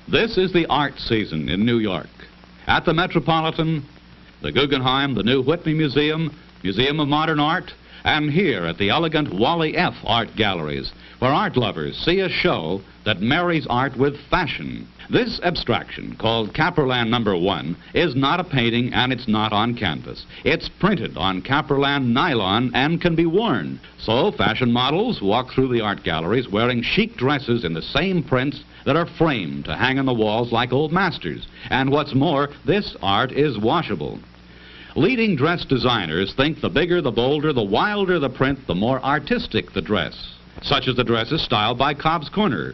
This is the art season in New York. At the Metropolitan, the Guggenheim, the new Whitney Museum, Museum of Modern Art, and here at the elegant Wally F. Art Galleries, where art lovers see a show that marries art with fashion. This abstraction, called Caperland No. 1, is not a painting and it's not on canvas. It's printed on Caperland nylon and can be worn. So fashion models walk through the art galleries wearing chic dresses in the same prints that are framed to hang on the walls like old masters. And what's more, this art is washable. Leading dress designers think the bigger, the bolder, the wilder the print, the more artistic the dress, such as the dresses styled by Cobb's Corner.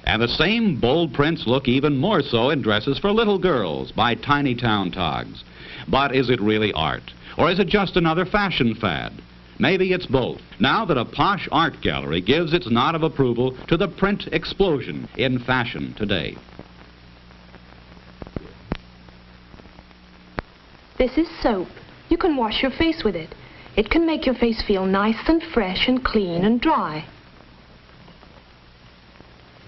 And the same bold prints look even more so in dresses for little girls by Tiny Town Togs. But is it really art? Or is it just another fashion fad? Maybe it's both, now that a posh art gallery gives its nod of approval to the print explosion in fashion today. This is soap. You can wash your face with it. It can make your face feel nice and fresh and clean and dry.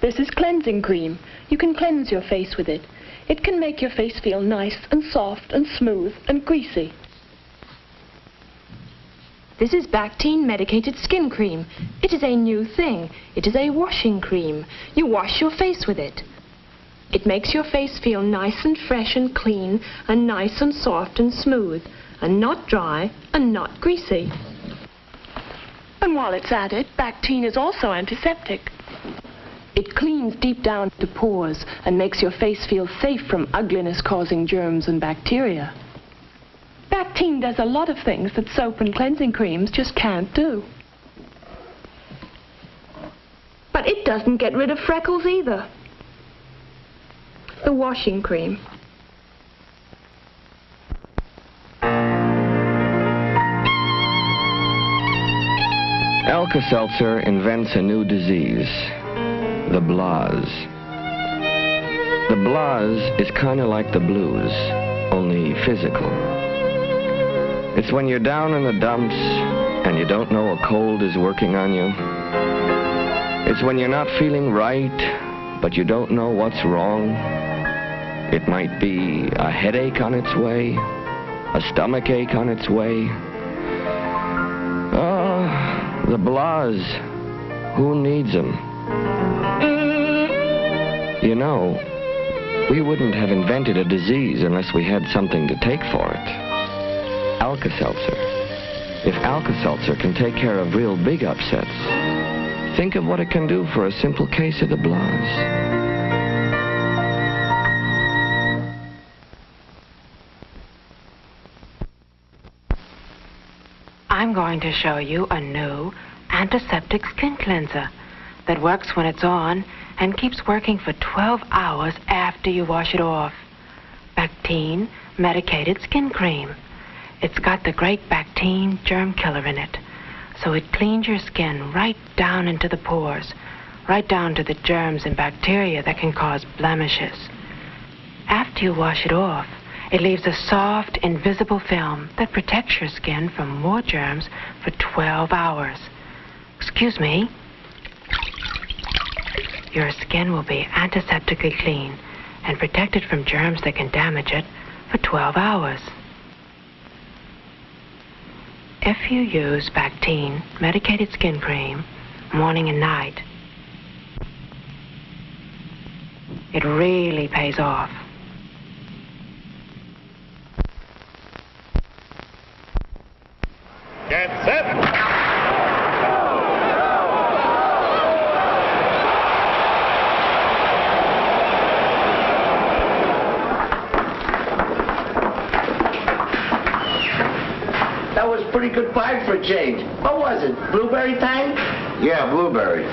This is cleansing cream. You can cleanse your face with it. It can make your face feel nice and soft and smooth and greasy. This is Bactine medicated skin cream. It is a new thing. It is a washing cream. You wash your face with it. It makes your face feel nice and fresh and clean and nice and soft and smooth and not dry and not greasy. And while it's at it, Bactine is also antiseptic. It cleans deep down to pores and makes your face feel safe from ugliness-causing germs and bacteria. Bactine does a lot of things that soap and cleansing creams just can't do. But it doesn't get rid of freckles either. The washing cream. Alka-Seltzer invents a new disease, the blahs. The blahs is kind of like the blues, only physical. It's when you're down in the dumps and you don't know a cold is working on you. It's when you're not feeling right, but you don't know what's wrong. It might be a headache on its way, a stomach ache on its way. Oh, the blahs. Who needs them? You know, we wouldn't have invented a disease unless we had something to take for it. Alka-Seltzer. If Alka-Seltzer can take care of real big upsets, think of what it can do for a simple case of the blahs. I'm going to show you a new antiseptic skin cleanser that works when it's on and keeps working for 12 hours after you wash it off. Bactine medicated skin cream. It's got the great Bactine germ killer in it, so it cleans your skin right down into the pores, right down to the germs and bacteria that can cause blemishes. After you wash it off, it leaves a soft, invisible film that protects your skin from more germs for 12 hours. Excuse me. Your skin will be antiseptically clean and protected from germs that can damage it for 12 hours. If you use Bactine medicated skin cream morning and night, it really pays off. Get set! That was pretty good vibe for a change. What was it? Blueberry tang? Yeah, blueberry.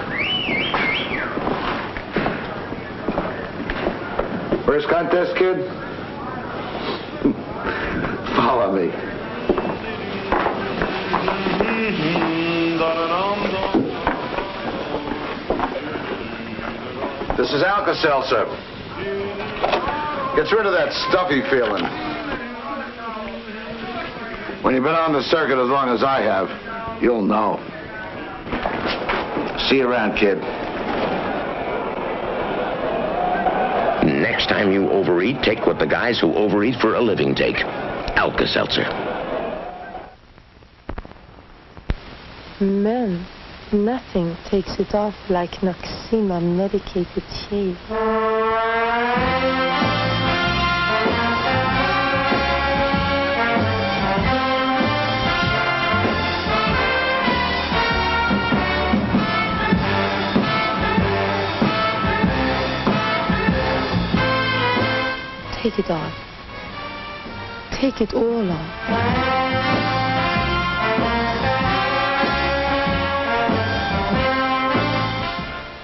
First contest, kid? Follow me. This is Alka-Seltzer. Gets rid of that stuffy feeling. When you've been on the circuit as long as I have, you'll know. See you around, kid. next time you overeat, take what the guys who overeat for a living take. Alka-Seltzer. Men, nothing takes it off like Noxema medicated shave. Take it off. Take it all off.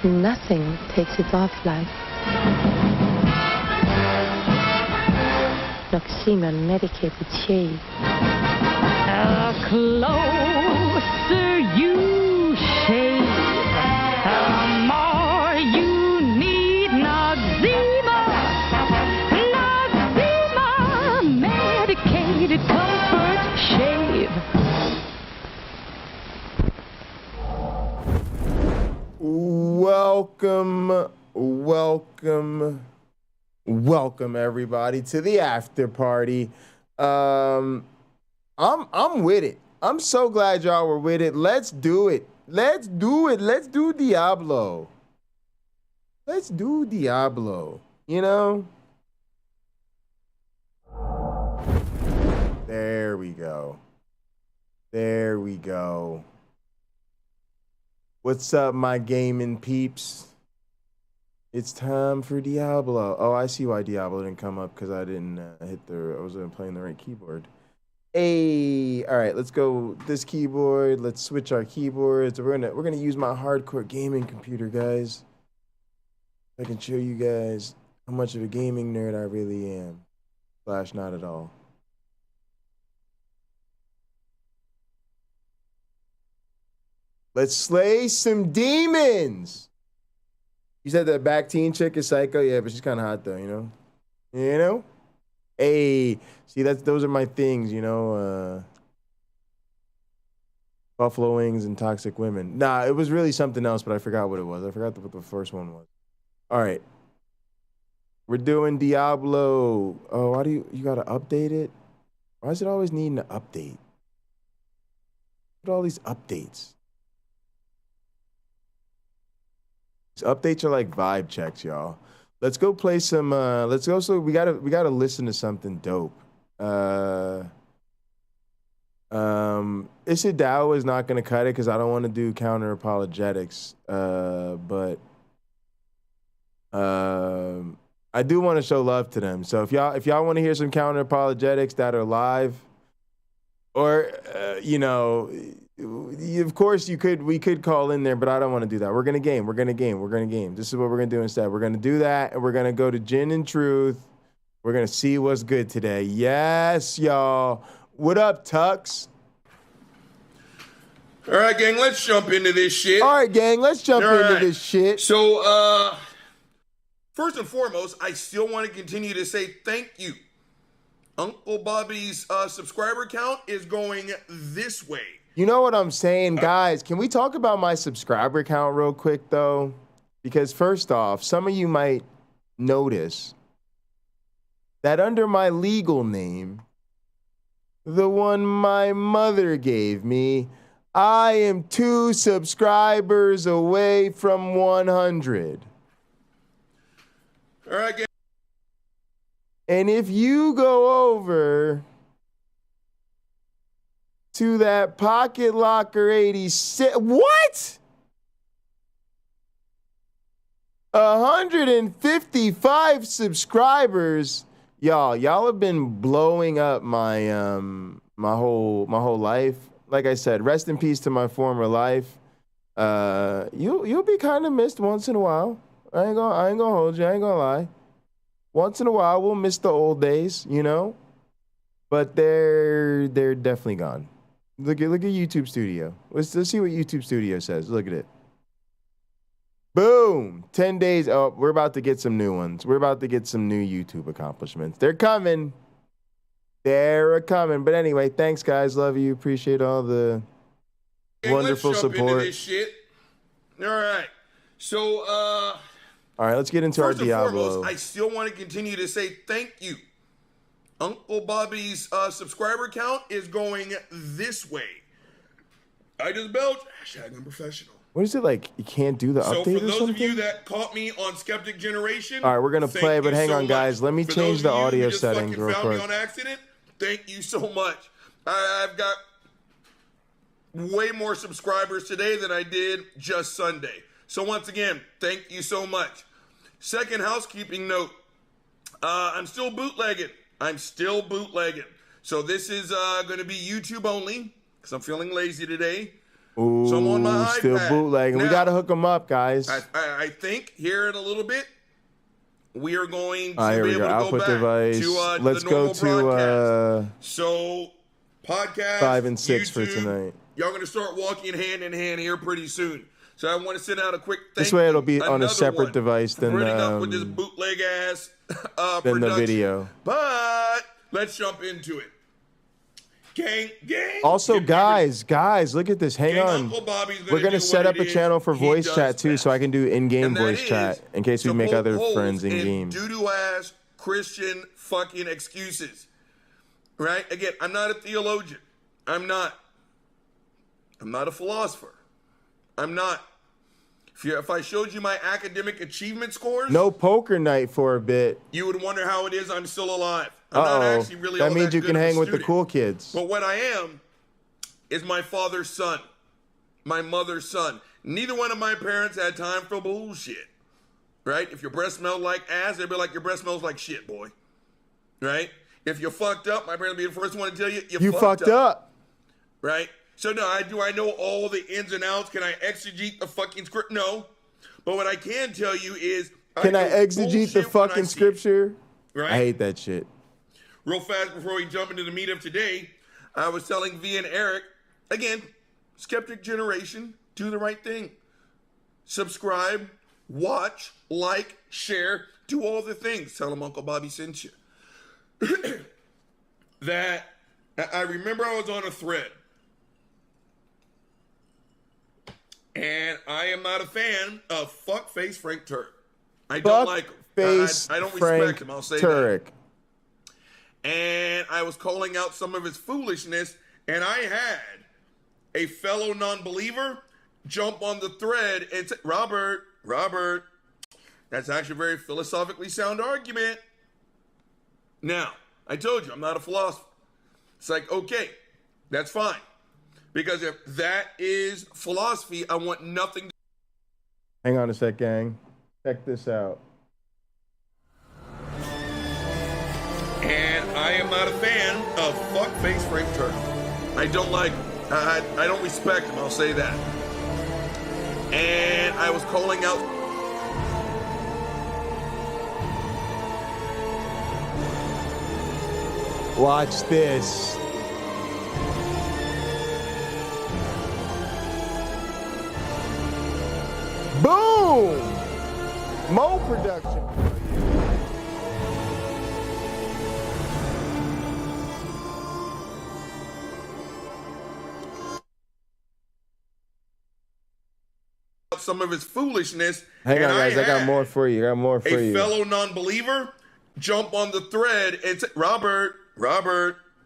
Nothing takes it off like Noxema medicated shave. The closer you shave, the more you need Noxema. Noxema medicated comfort shave. Welcome everybody to the after party. I'm with it. I'm so glad y'all were with it. Let's do it. Let's do Diablo. Let's do Diablo. You know? There we go. What's up, my gaming peeps? It's time for Diablo. Oh, I see why Diablo didn't come up, because I didn't I wasn't playing the right keyboard. Hey, all right, let's go this keyboard. Let's switch our keyboards. We're gonna use my hardcore gaming computer, guys. I can show you guys how much of a gaming nerd I really am. / not at all. Let's slay some demons. You said that back teen chick is psycho? Yeah, but she's kind of hot though, you know? You know? Hey, see, those are my things, you know? Buffalo wings and toxic women. Nah, it was really something else, but I forgot what it was. I forgot what the first one was. All right. We're doing Diablo. Oh, why do you gotta update it? Why is it always needing to update? Look at all these updates. Updates are like vibe checks, y'all. Let's go play some. Let's go. So we gotta listen to something dope. Isidao is not gonna cut it because I don't want to do Counter-Apologetics. But I do want to show love to them. So if y'all want to hear some Counter-Apologetics that are live, or you know. Of course, we could call in there, but I don't want to do that. We're gonna game. This is what we're gonna do instead. We're gonna do that, and we're gonna go to Gin and Truth. We're gonna see what's good today. Yes, y'all. What up, Tux? All right, gang. Let's jump into this shit. All right, gang. Let's jump into this shit. So, first and foremost, I still want to continue to say thank you. Uncle Bobby's subscriber count is going this way. You know what I'm saying, guys? Can we talk about my subscriber count real quick, though? Because first off, some of you might notice that under my legal name, the one my mother gave me, I am 2 subscribers away from 100. All right, gang. And if you go over to that Pocket Locker 86. What? 155 subscribers. Y'all have been blowing up my my whole life. Like I said, rest in peace to my former life. You'll be kind of missed once in a while. I ain't gonna hold you. I ain't gonna lie. Once in a while we'll miss the old days, you know. But they're definitely gone. Look at YouTube Studio. Let's see what YouTube Studio says. Look at it. Boom! 10 days. Oh, we're about to get some new ones. We're about to get some new YouTube accomplishments. They're coming. They're coming. But anyway, thanks, guys. Love you. Appreciate all the wonderful let's jump support. Into this shit. All right. So, All right, let's get into First our and Diablo. foremost, I still want to continue to say thank you. Uncle Bobby's subscriber count is going this way. I just belched. Hashtag unprofessional. What is it like? You can't do the So update for or those something? of you that caught me on Skeptic Generation, All right, we're gonna thank play, but you hang so on, guys. much. Let me For change those the of you who audio just settings fucking real found me quick. on accident, thank you so much. I've got way more subscribers today than I did just Sunday. So once again, thank you so much. Second housekeeping note, I'm still bootlegging. So this is going to be YouTube only because I'm feeling lazy today. Ooh, so I'm on my still iPad. bootlegging. We Now, got to hook them up, guys. I think here in a little bit, we are going to Here be we able go. to go Output back device. to Let's the go normal broadcast. to So podcast 5 and 6 for YouTube, tonight. Y'all going to start walking hand in hand here pretty soon. So I want to send out a quick thank This way you. it'll be on a Another separate one device than for putting up with the, this bootleg ass than the production. video. But let's jump into it. Gang. Also, guys, look at this. Hang Gang on. Uncle Bobby's We're going to do set what up a it is channel for he voice does chat, too, best. so I can do in-game And that voice is chat in case we to make poke other holes friends in in-game. doo-doo ass Christian fucking excuses. Right? Again, I'm not a theologian. I'm not a philosopher. I'm not. If I showed you my academic achievement scores, No poker night for a bit. you would wonder how it is I'm still alive. I'm not Uh-oh. actually really That all means you good can of a hang with the student. cool kids. But what I am is my father's son, my mother's son. Neither one of my parents had time for bullshit, right? If your breath smelled like ass, they'd be like, your breath smells like shit, boy, right? If you fucked up, my parents would be the first one to tell you, You fucked up. right? So no, I know all the ins and outs. Can I exegete the fucking script? No. But what I can tell you is, Can I know exegete the bullshit when I fucking see it, scripture? right? I hate that shit. Real fast before we jump into the meat of today, I was telling V and Eric, again, Skeptic Generation, do the right thing. Subscribe, watch, like, share, do all the things. Tell them Uncle Bobby sent you. That I remember I was on a thread. And I am not a fan of fuckface Frank Turek. I don't like him. I don't respect him. I'll say Turek. that. And I was calling out some of his foolishness, and I had a fellow non-believer jump on the thread and say, Robert, that's actually a very philosophically sound argument. Now, I told you, I'm not a philosopher. It's like, okay, that's fine. Because if that is philosophy, I want nothing to... Hang on a sec, gang. Check this out. And I am not a fan of fuckface Frank Turek. I don't like him. I don't respect him, I'll say that. And I was calling out... Watch this. Boom! Mo production. some of his foolishness. Hang on, guys. I got more for you. A fellow non-believer jump on the thread and say, Robert.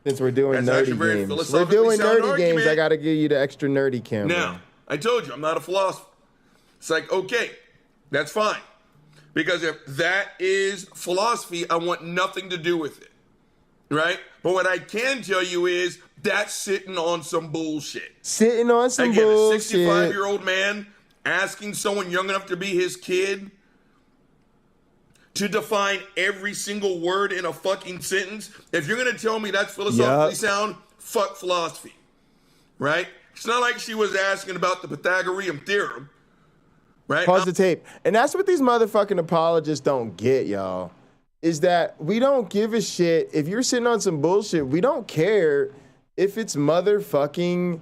Since we're doing That's actually nerdy very games. We're philosophically doing sound nerdy argument. games. I got to give you the extra nerdy camera. Now, I told you, I'm not a philosopher. It's like, okay, that's fine. Because if that is philosophy, I want nothing to do with it. Right? But what I can tell you is that's sitting on some bullshit. Sitting on some Again, bullshit. a 65-year-old man asking someone young enough to be his kid to define every single word in a fucking sentence. If you're going to tell me that's philosophically sound, fuck philosophy. Right? It's not like she was asking about the Pythagorean theorem. Right? Pause the tape. And that's what these motherfucking apologists don't get, y'all. Is that we don't give a shit. If you're sitting on some bullshit, we don't care if it's motherfucking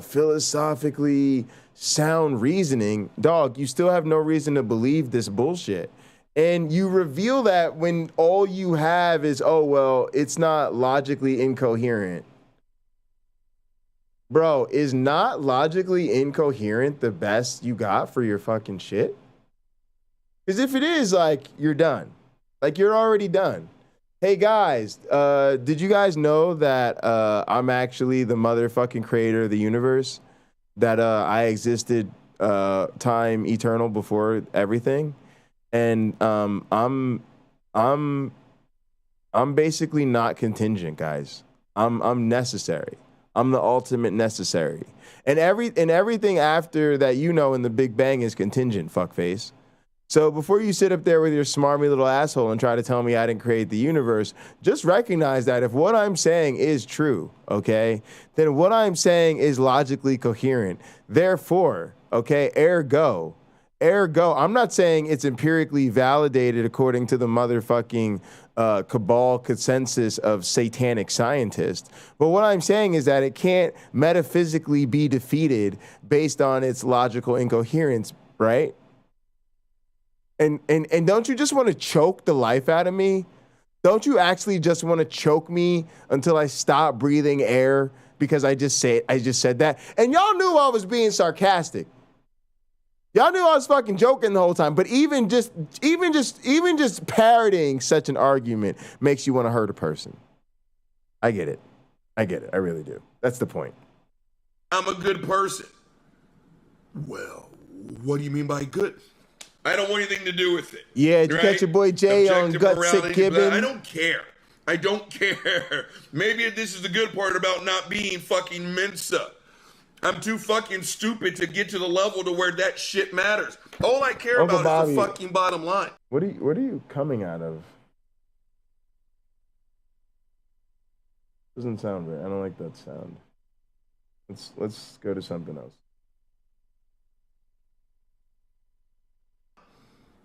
philosophically sound reasoning. Dog, you still have no reason to believe this bullshit. And you reveal that when all you have is, oh, well, it's not logically incoherent. Bro, is not logically incoherent the best you got for your fucking shit? Because if it is, like, you're done. Like, you're already done. Hey, guys, did you guys know that I'm actually the motherfucking creator of the universe? That I existed time eternal before everything? And I'm basically not contingent, guys. I'm necessary. I'm the ultimate necessary. And everything after that, you know, in the Big Bang is contingent, fuckface. So before you sit up there with your smarmy little asshole and try to tell me I didn't create the universe, just recognize that if what I'm saying is true, okay, then what I'm saying is logically coherent. Therefore, okay, ergo, I'm not saying it's empirically validated according to the motherfucking cabal consensus of satanic scientists. But what I'm saying is that it can't metaphysically be defeated based on its logical incoherence, right? And don't you just want to choke the life out of me? Don't you actually just want to choke me until I stop breathing air because I just said that? And y'all knew I was being sarcastic. Y'all knew I was fucking joking the whole time. But even just parroting such an argument makes you want to hurt a person. I get it. I really do. That's the point. I'm a good person. Well, what do you mean by good? I don't want anything to do with it. Yeah, did you catch your boy Jay on Gutsick, Gibbon? I don't care. I don't care. Maybe this is the good part about not being fucking Mensa. I'm too fucking stupid to get to the level to where that shit matters. All I care Uncle about Bobby, is the fucking bottom line. What are you coming out of? Doesn't sound right. I don't like that sound. Let's go to something else.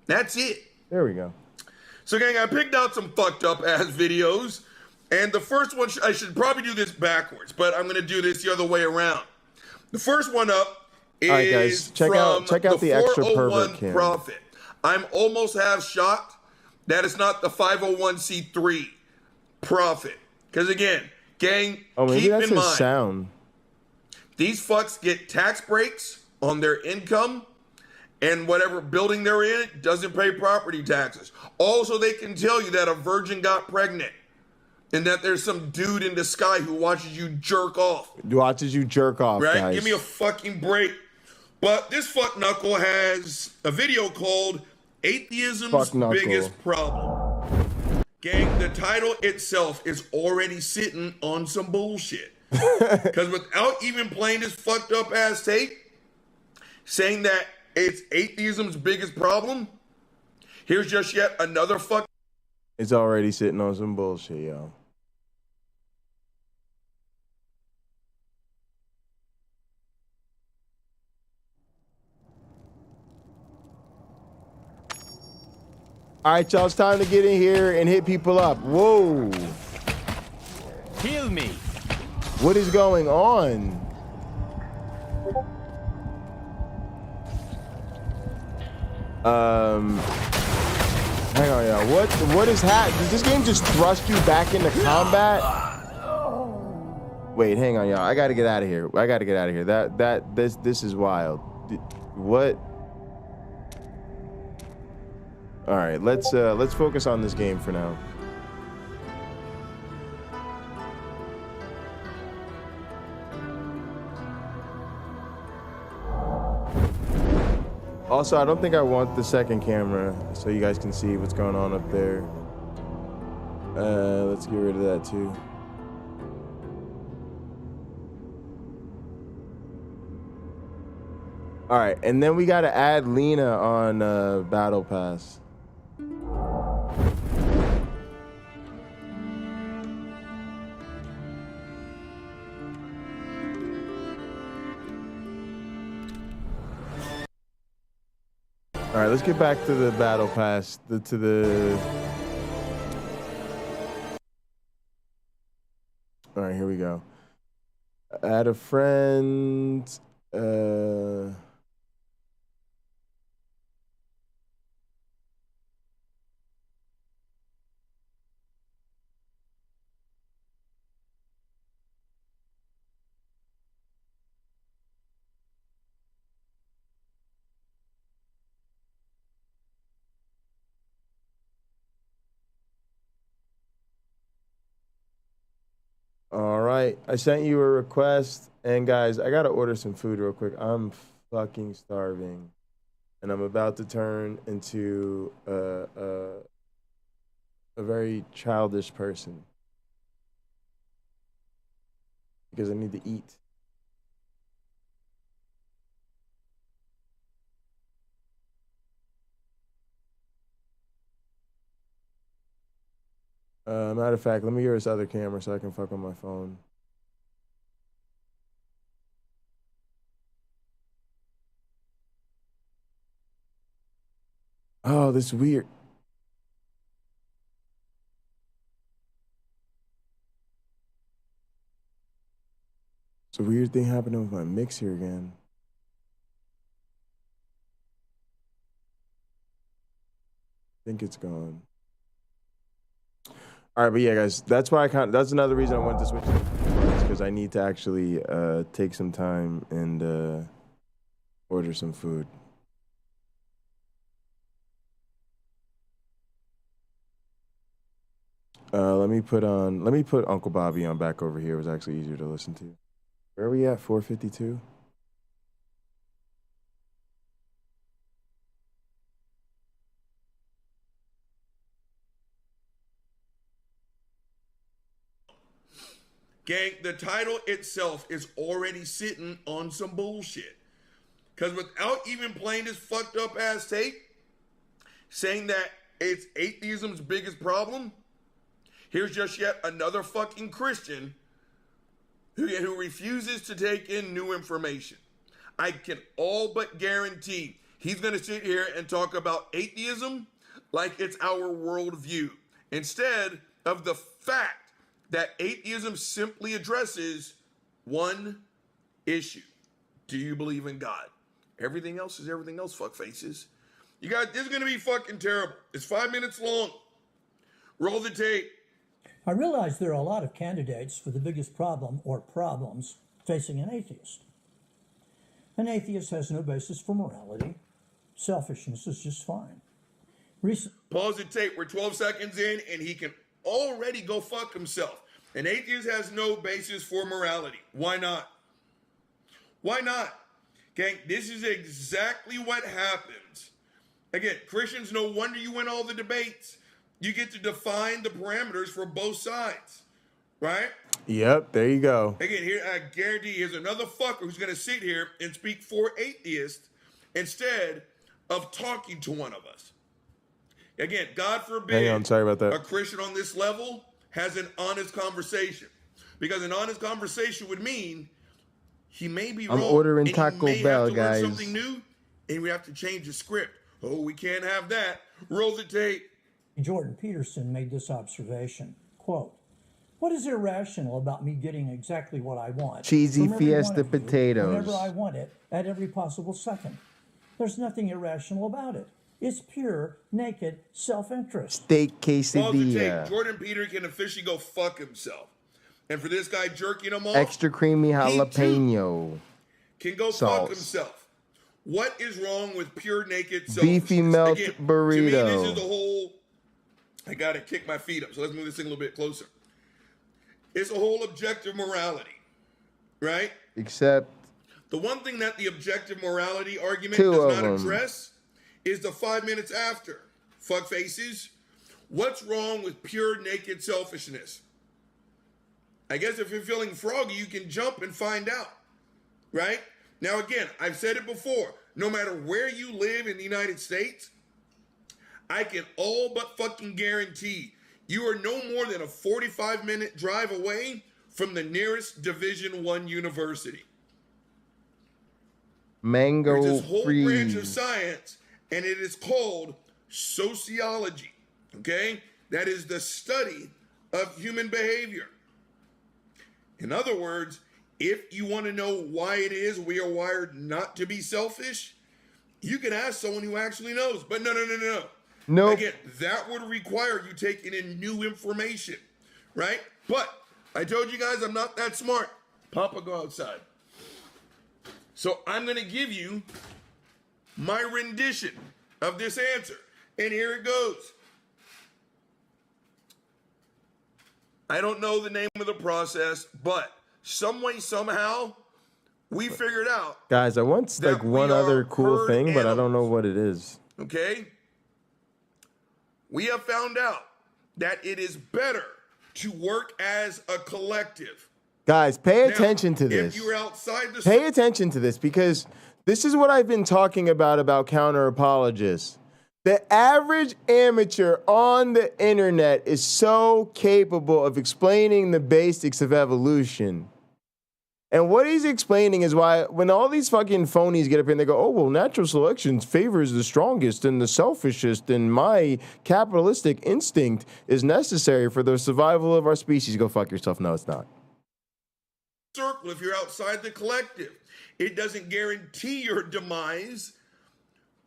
That's it. There we go. So, gang, I picked out some fucked up ass videos, and the first one I should probably do this backwards, but I'm gonna do this the other way around. The first one up is all right, guys, check out the extra pervert cam. Profit. I'm almost half shocked that it's not the 501c3 profit, because again, gang, keep in mind, sound. These fucks get tax breaks on their income. And whatever building they're in doesn't pay property taxes. Also, they can tell you that a virgin got pregnant and that there's some dude in the sky who watches you jerk off. Watches you jerk off, right? Guys. Give me a fucking break. But this fuck knuckle has a video called Atheism's Biggest Problem. Gang, the title itself is already sitting on some bullshit. Because without even playing this fucked up ass tape, saying that it's atheism's biggest problem, here's just yet another fuck. It's already sitting on some bullshit, yo. All right, y'all, it's time to get in here and hit people up. Whoa. Kill me. What is going on? Hang on, y'all. What is happening? Does this game just thrust you back into combat? Wait, hang on, y'all. I gotta get out of here. This is wild. What? All right, let's focus on this game for now. Also, I don't think I want the second camera so you guys can see what's going on up there. Let's get rid of that too. All right, and then we got to add Lena on Battle Pass. All right, let's get back to the Battle Pass. All right, here we go. Add a friend. right, I sent you a request, and guys, I gotta order some food real quick. I'm fucking starving, and I'm about to turn into a very childish person because I need to eat. Matter of fact, let me hear this other camera so I can fuck on my phone. Oh, this is weird. It's a weird thing happening with my mixer again. I think it's gone. All right, but yeah, guys, that's why that's another reason I wanted to switch to because I need to actually take some time and order some food. Let me put Uncle Bobby on back over here. It was actually easier to listen to. Where are we at? 452? Gang, the title itself is already sitting on some bullshit. Because without even playing this fucked up ass tape, saying that it's atheism's biggest problem, here's just yet another fucking Christian who refuses to take in new information. I can all but guarantee he's going to sit here and talk about atheism like it's our worldview, instead of the fact that atheism simply addresses one issue. Do you believe in God? Everything else is everything else, fuck faces. You guys, this is going to be fucking terrible. It's 5 minutes long. Roll the tape. I realize there are a lot of candidates for the biggest problem or problems facing an atheist. An atheist has no basis for morality. Selfishness is just fine. Pause the tape. We're 12 seconds in, and he can already go fuck himself. An atheist has no basis for morality. Why not? Why not? Gang, this is exactly what happens. Again, Christians, no wonder you win all the debates. You get to define the parameters for both sides, right? Yep, there you go. Again, here I guarantee here's another fucker who's going to sit here and speak for atheists instead of talking to one of us. Again, God forbid Hang on, sorry about that. A Christian on this level has an honest conversation. Because an honest conversation would mean he may be wrong. I'm ordering and Taco he may Bell, have to learn guys. something new, and we have to change the script. Oh, we can't have that. Roll the tape. Jordan Peterson made this observation, quote, "What is irrational about me getting exactly what I want? Cheesy from every Fiesta one of you, potatoes. Whenever I want it, at every possible second. There's nothing irrational about it. It's pure, naked self-interest." Steak Pause the quesadilla. tape. Jordan Peter can officially go fuck himself. And for this guy jerking him off, Extra creamy jalapeno. can go sauce. fuck himself. What is wrong with pure naked selfishness? Beefy melt Again, burrito. To me, this is the whole. I gotta kick my feet up, so let's move this thing a little bit closer. It's a whole objective morality, right? Except the one thing that the objective morality argument Two does of not them. address is the 5 minutes after. Fuck faces. What's wrong with pure naked selfishness? I guess if you're feeling froggy, you can jump and find out, right? Now, again, I've said it before. No matter where you live in the United States, I can all but fucking guarantee you are no more than a 45-minute drive away from the nearest Division I university. mango There's this whole branch of freeze. science, and it is called sociology, okay? That is the study of human behavior. In other words, if you want to know why it is we are wired not to be selfish, you can ask someone who actually knows. But no. Nope. Again, that would require you taking in new information, right? But I told you guys I'm not that smart. Papa, go outside. So I'm going to give you my rendition of this answer. And here it goes. I don't know the name of the process, but some way, somehow, we figured out. Guys, I want like one other cool thing, but I don't know what it is. Okay? We have found out that it is better to work as a collective. Guys, pay attention to this. If you're outside the... Pay attention to this, because this is what I've been talking about counter-apologists. The average amateur on the internet is so capable of explaining the basics of evolution. And what he's explaining is why when all these fucking phonies get up here and they go, oh, well, natural selection favors the strongest and the selfishest, and my capitalistic instinct is necessary for the survival of our species. Go fuck yourself. No, it's not. Circle, if you're outside the collective, it doesn't guarantee your demise,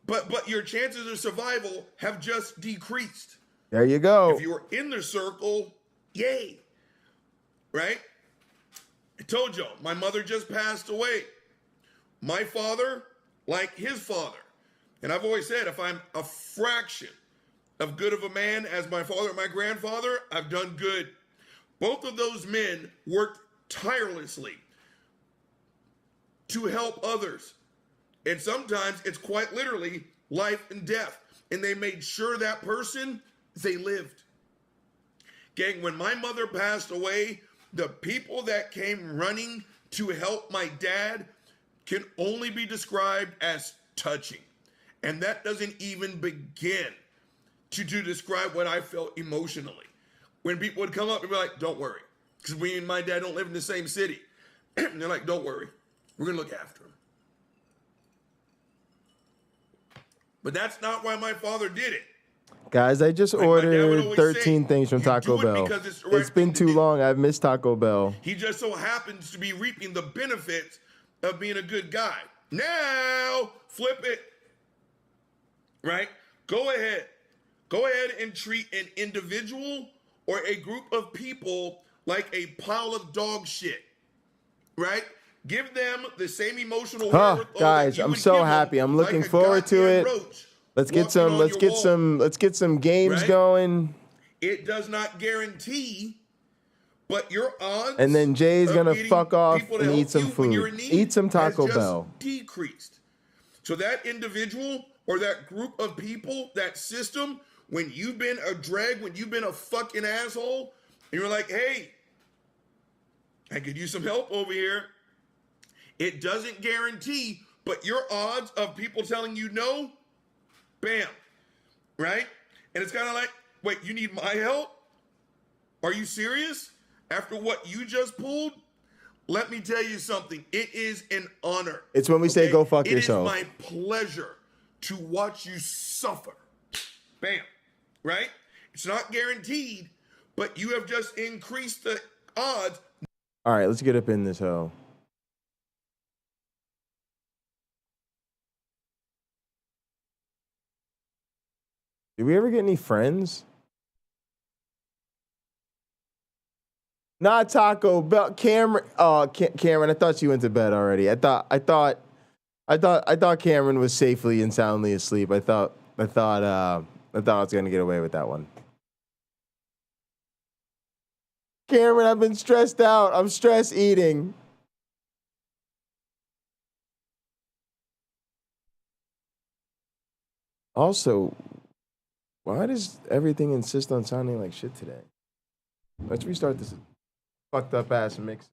but your chances of survival have just decreased. There you go. If you were in the circle, yay. Right? I told y'all, my mother just passed away. My father, like his father. And I've always said, if I'm a fraction of good of a man as my father and my grandfather, I've done good. Both of those men worked tirelessly to help others. And sometimes it's quite literally life and death. And they made sure that person, they lived. Gang, when my mother passed away, the people that came running to help my dad can only be described as touching. And that doesn't even begin to describe what I felt emotionally. When people would come up and be like, don't worry, because me and my dad don't live in the same city. And they're like, don't worry, we're going to look after him. But that's not why my father did it. Guys, I just ordered 13 things from Taco Bell. It's been too long. I've missed Taco Bell. He just so happens to be reaping the benefits of being a good guy. Now, flip it. Right? Go ahead. Go ahead and treat an individual or a group of people like a pile of dog shit. Right? Give them the same emotional wherewithal. Guys, I'm so happy. I'm looking forward to it. Let's get some games going. It does not guarantee, but your odds. And then Jay's gonna fuck off and eat some food. Eat some Taco Bell. Decreased. So that individual or that group of people, that system, when you've been a drag, when you've been a fucking asshole, and you're like, hey, I could use some help over here. It doesn't guarantee, but your odds of people telling you no, bam, right? And it's kind of like, wait, you need my help? Are you serious? After what you just pulled? Let me tell you something. It is an honor. It's when we say go fuck yourself. It is my pleasure to watch you suffer. Bam, right? It's not guaranteed, but you have just increased the odds. All right, let's get up in this hole. Did we ever get any friends? Not Taco Bell. Cameron. Oh, Cameron. I thought she went to bed already. I thought Cameron was safely and soundly asleep. I thought I was gonna get away with that one. Cameron, I've been stressed out. I'm stress eating. Also, why does everything insist on sounding like shit today? Let's restart this fucked up ass mix.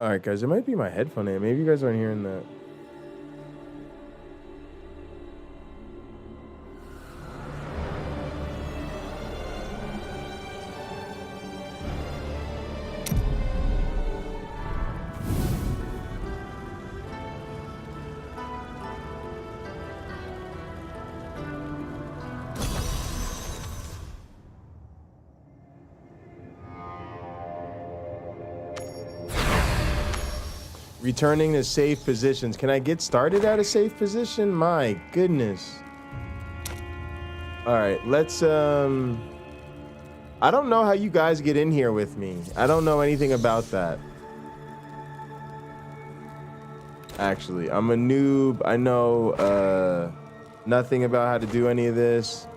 All right, guys, it might be my headphone amp. Maybe you guys aren't hearing that. Returning to safe positions. Can I get started at a safe position? My goodness. All right, let's I don't know how you guys get in here with me. I don't know anything about that. Actually, I'm a noob. I know nothing about how to do any of this.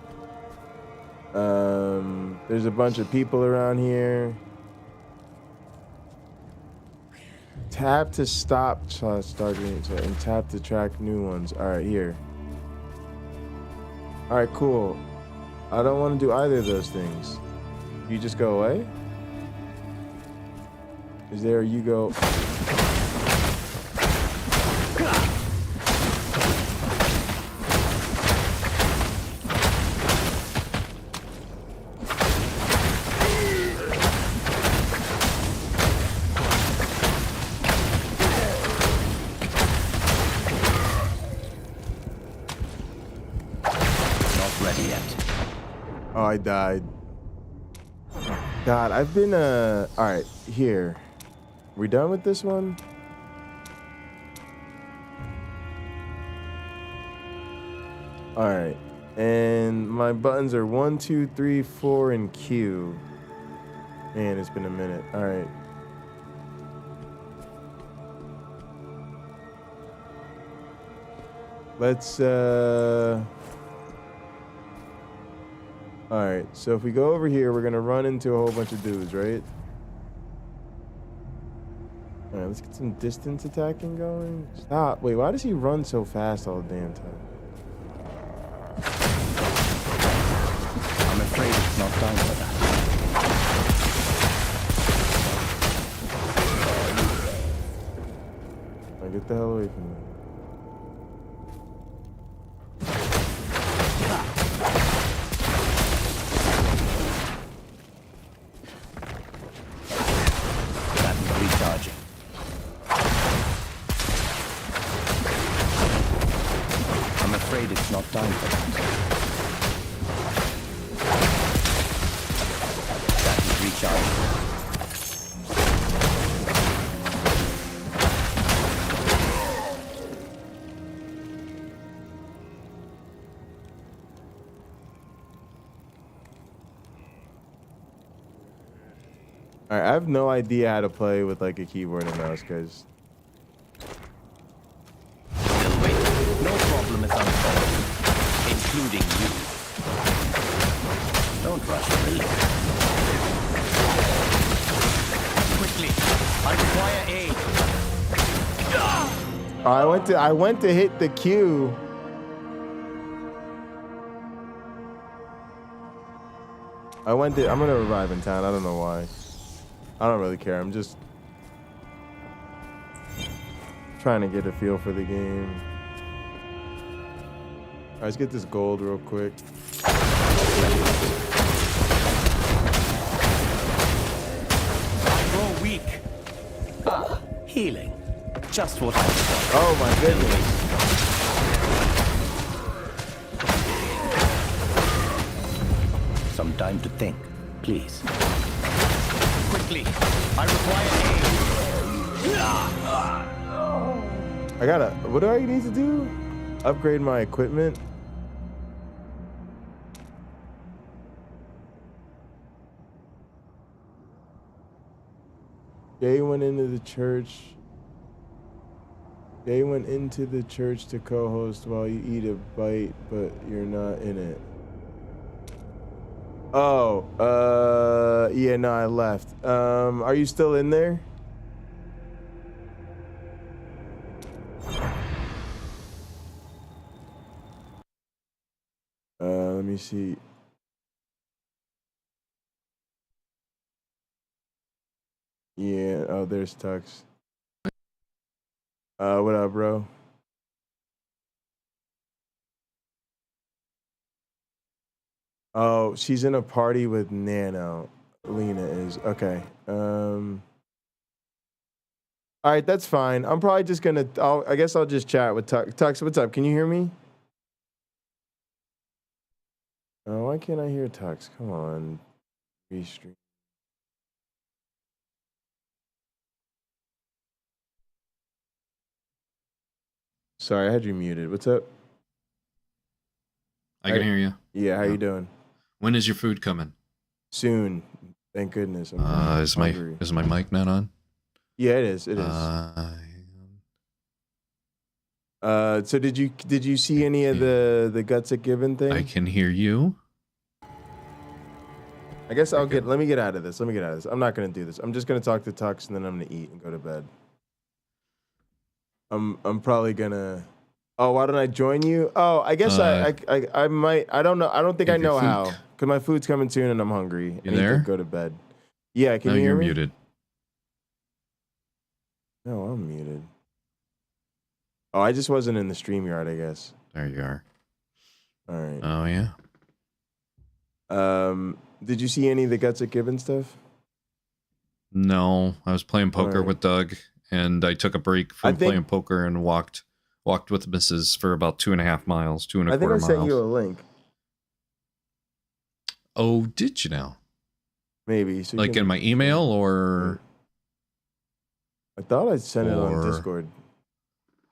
There's a bunch of people around here. Tap to stop starting and tap to track new ones. All right, here. All right, cool. I don't want to do either of those things. You just go away? Is there you go? Oh, I died. God, I've been, all right, here. We done with this one? All right, and my buttons are 1, 2, 3, 4, and Q. Man, it's been a minute. All right. Let's, all right, so if we go over here, we're gonna run into a whole bunch of dudes, right? All right, let's get some distance attacking going. Stop. Wait, why does he run so fast all the damn time? I'm afraid it's not time for that. All right, get the hell away from me. It's not time for that. That is recharging. All right, I have no idea how to play with like a keyboard and mouse, guys. Still wait. No problem is unsolved, including you. Don't rush the relief. Quickly, I require aid. I went to hit the Q. I'm gonna revive in town. I don't know why. I don't really care. I'm just trying to get a feel for the game. All right, let's get this gold real quick. I grow weak. Ah, healing. Just what I want. Oh my goodness. Some time to think, please. Quickly, I require aid. What do I need to do? Upgrade my equipment. Jay went into the church. Jay went into the church to co-host while you eat a bite, but you're not in it. Oh, yeah, no, I left. Are you still in there? Let me see. Yeah, oh, there's Tux. What up, bro? Oh, she's in a party with Nano. Lena is. Okay. All right, that's fine. I'm probably just gonna. I guess I'll just chat with Tux. Tux, what's up? Can you hear me? Oh, why can't I hear Tux? Come on. Restream. Sorry, I had you muted. What's up? I can hear you. Yeah, how you doing? When is your food coming? Soon. Thank goodness. Is my mic not on? Yeah, it is. It is. So did you see any of the Gutsick Gibbon thing? I can hear you. I guess let me get out of this. I'm not gonna do this. I'm just gonna talk to Tux and then I'm gonna eat and go to bed. I'm probably gonna. Oh, why don't I join you? Oh, I guess I might. I don't know. I don't think I know how. Because my food's coming soon and I'm hungry. You there? I need to go to bed. Yeah, can you hear you're me? muted. No, I'm muted. Oh, I just wasn't in the StreamYard, I guess. There you are. All right. Oh, yeah. Did you see any of the Gutsick Gibbon stuff? No, I was playing poker with Doug, and I took a break from playing poker and walked with Mrs. for about 2.5 miles, 2.25 miles. I think I sent you a link. Oh, did you now? Maybe. So like in my email or? I thought I sent it on Discord.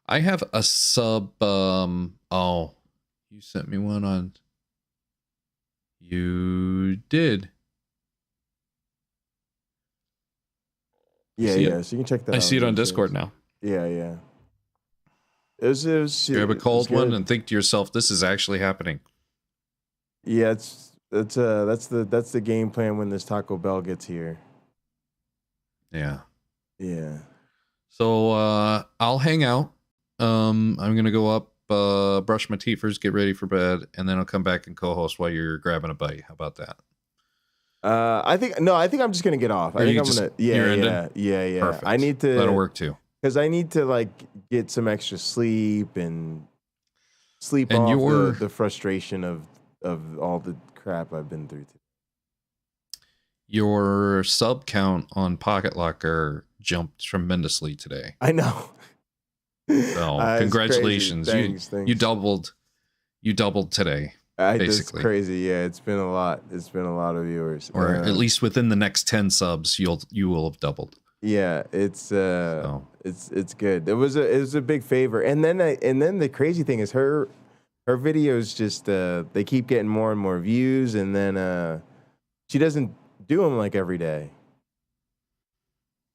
I have a sub. Oh, you sent me one on. You did. Yeah. So you can check that out. I see it on Discord now. Yeah. It was grab a cold one and think to yourself, this is actually happening. Yeah, that's the game plan when this Taco Bell gets here. Yeah. Yeah. So I'll hang out. I'm gonna go up, brush my teeth first, get ready for bed, and then I'll come back and co-host while you're grabbing a bite. How about that? I think I'm just gonna get off. I think I'm gonna. Yeah. Perfect. I need to. That'll work too. Because I need to like get some extra sleep and off the frustration of all the crap I've been through today. Your sub count on Pocket Locker jumped tremendously today. I know. So congratulations. Thanks. You doubled today. Basically. That's crazy. Yeah, it's been a lot. It's been a lot of viewers. Or at least within the next 10 subs, you will have doubled. Yeah, it's good. It was a big favor. And then the crazy thing is her videos just they keep getting more and more views, and then she doesn't do them like every day.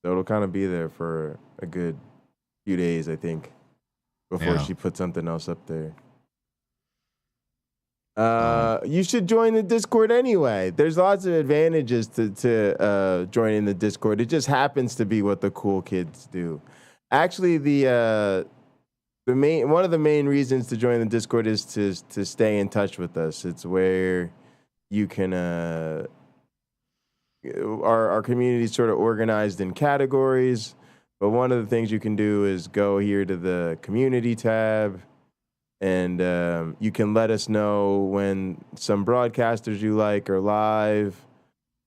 So it'll kind of be there for a good few days, I think, before she puts something else up there. You should join the Discord anyway. There's lots of advantages to joining the Discord. It just happens to be what the cool kids do. Actually, one of the main reasons to join the Discord is to stay in touch with us. It's where you can our community is sort of organized in categories, but one of the things you can do is go here to the community tab. And you can let us know when some broadcasters you like are live,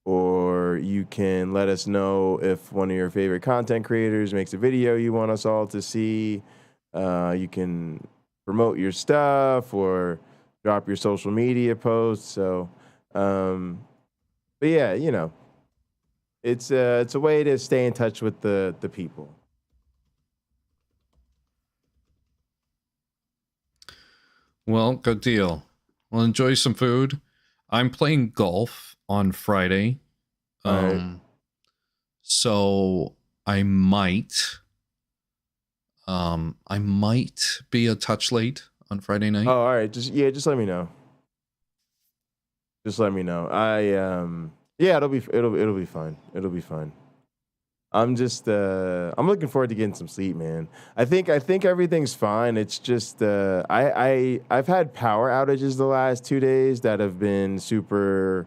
or you can let us know if one of your favorite content creators makes a video you want us all to see. You can promote your stuff or drop your social media posts. So, but yeah, it's a way to stay in touch with the people. Well, good deal. Well, enjoy some food. I'm playing golf on Friday. So I might be a touch late on Friday night. Oh, all right. Just let me know. Just let me know. It'll be fine. It'll be fine. I'm looking forward to getting some sleep, man. I think everything's fine. It's just I've had power outages the last 2 days that have been super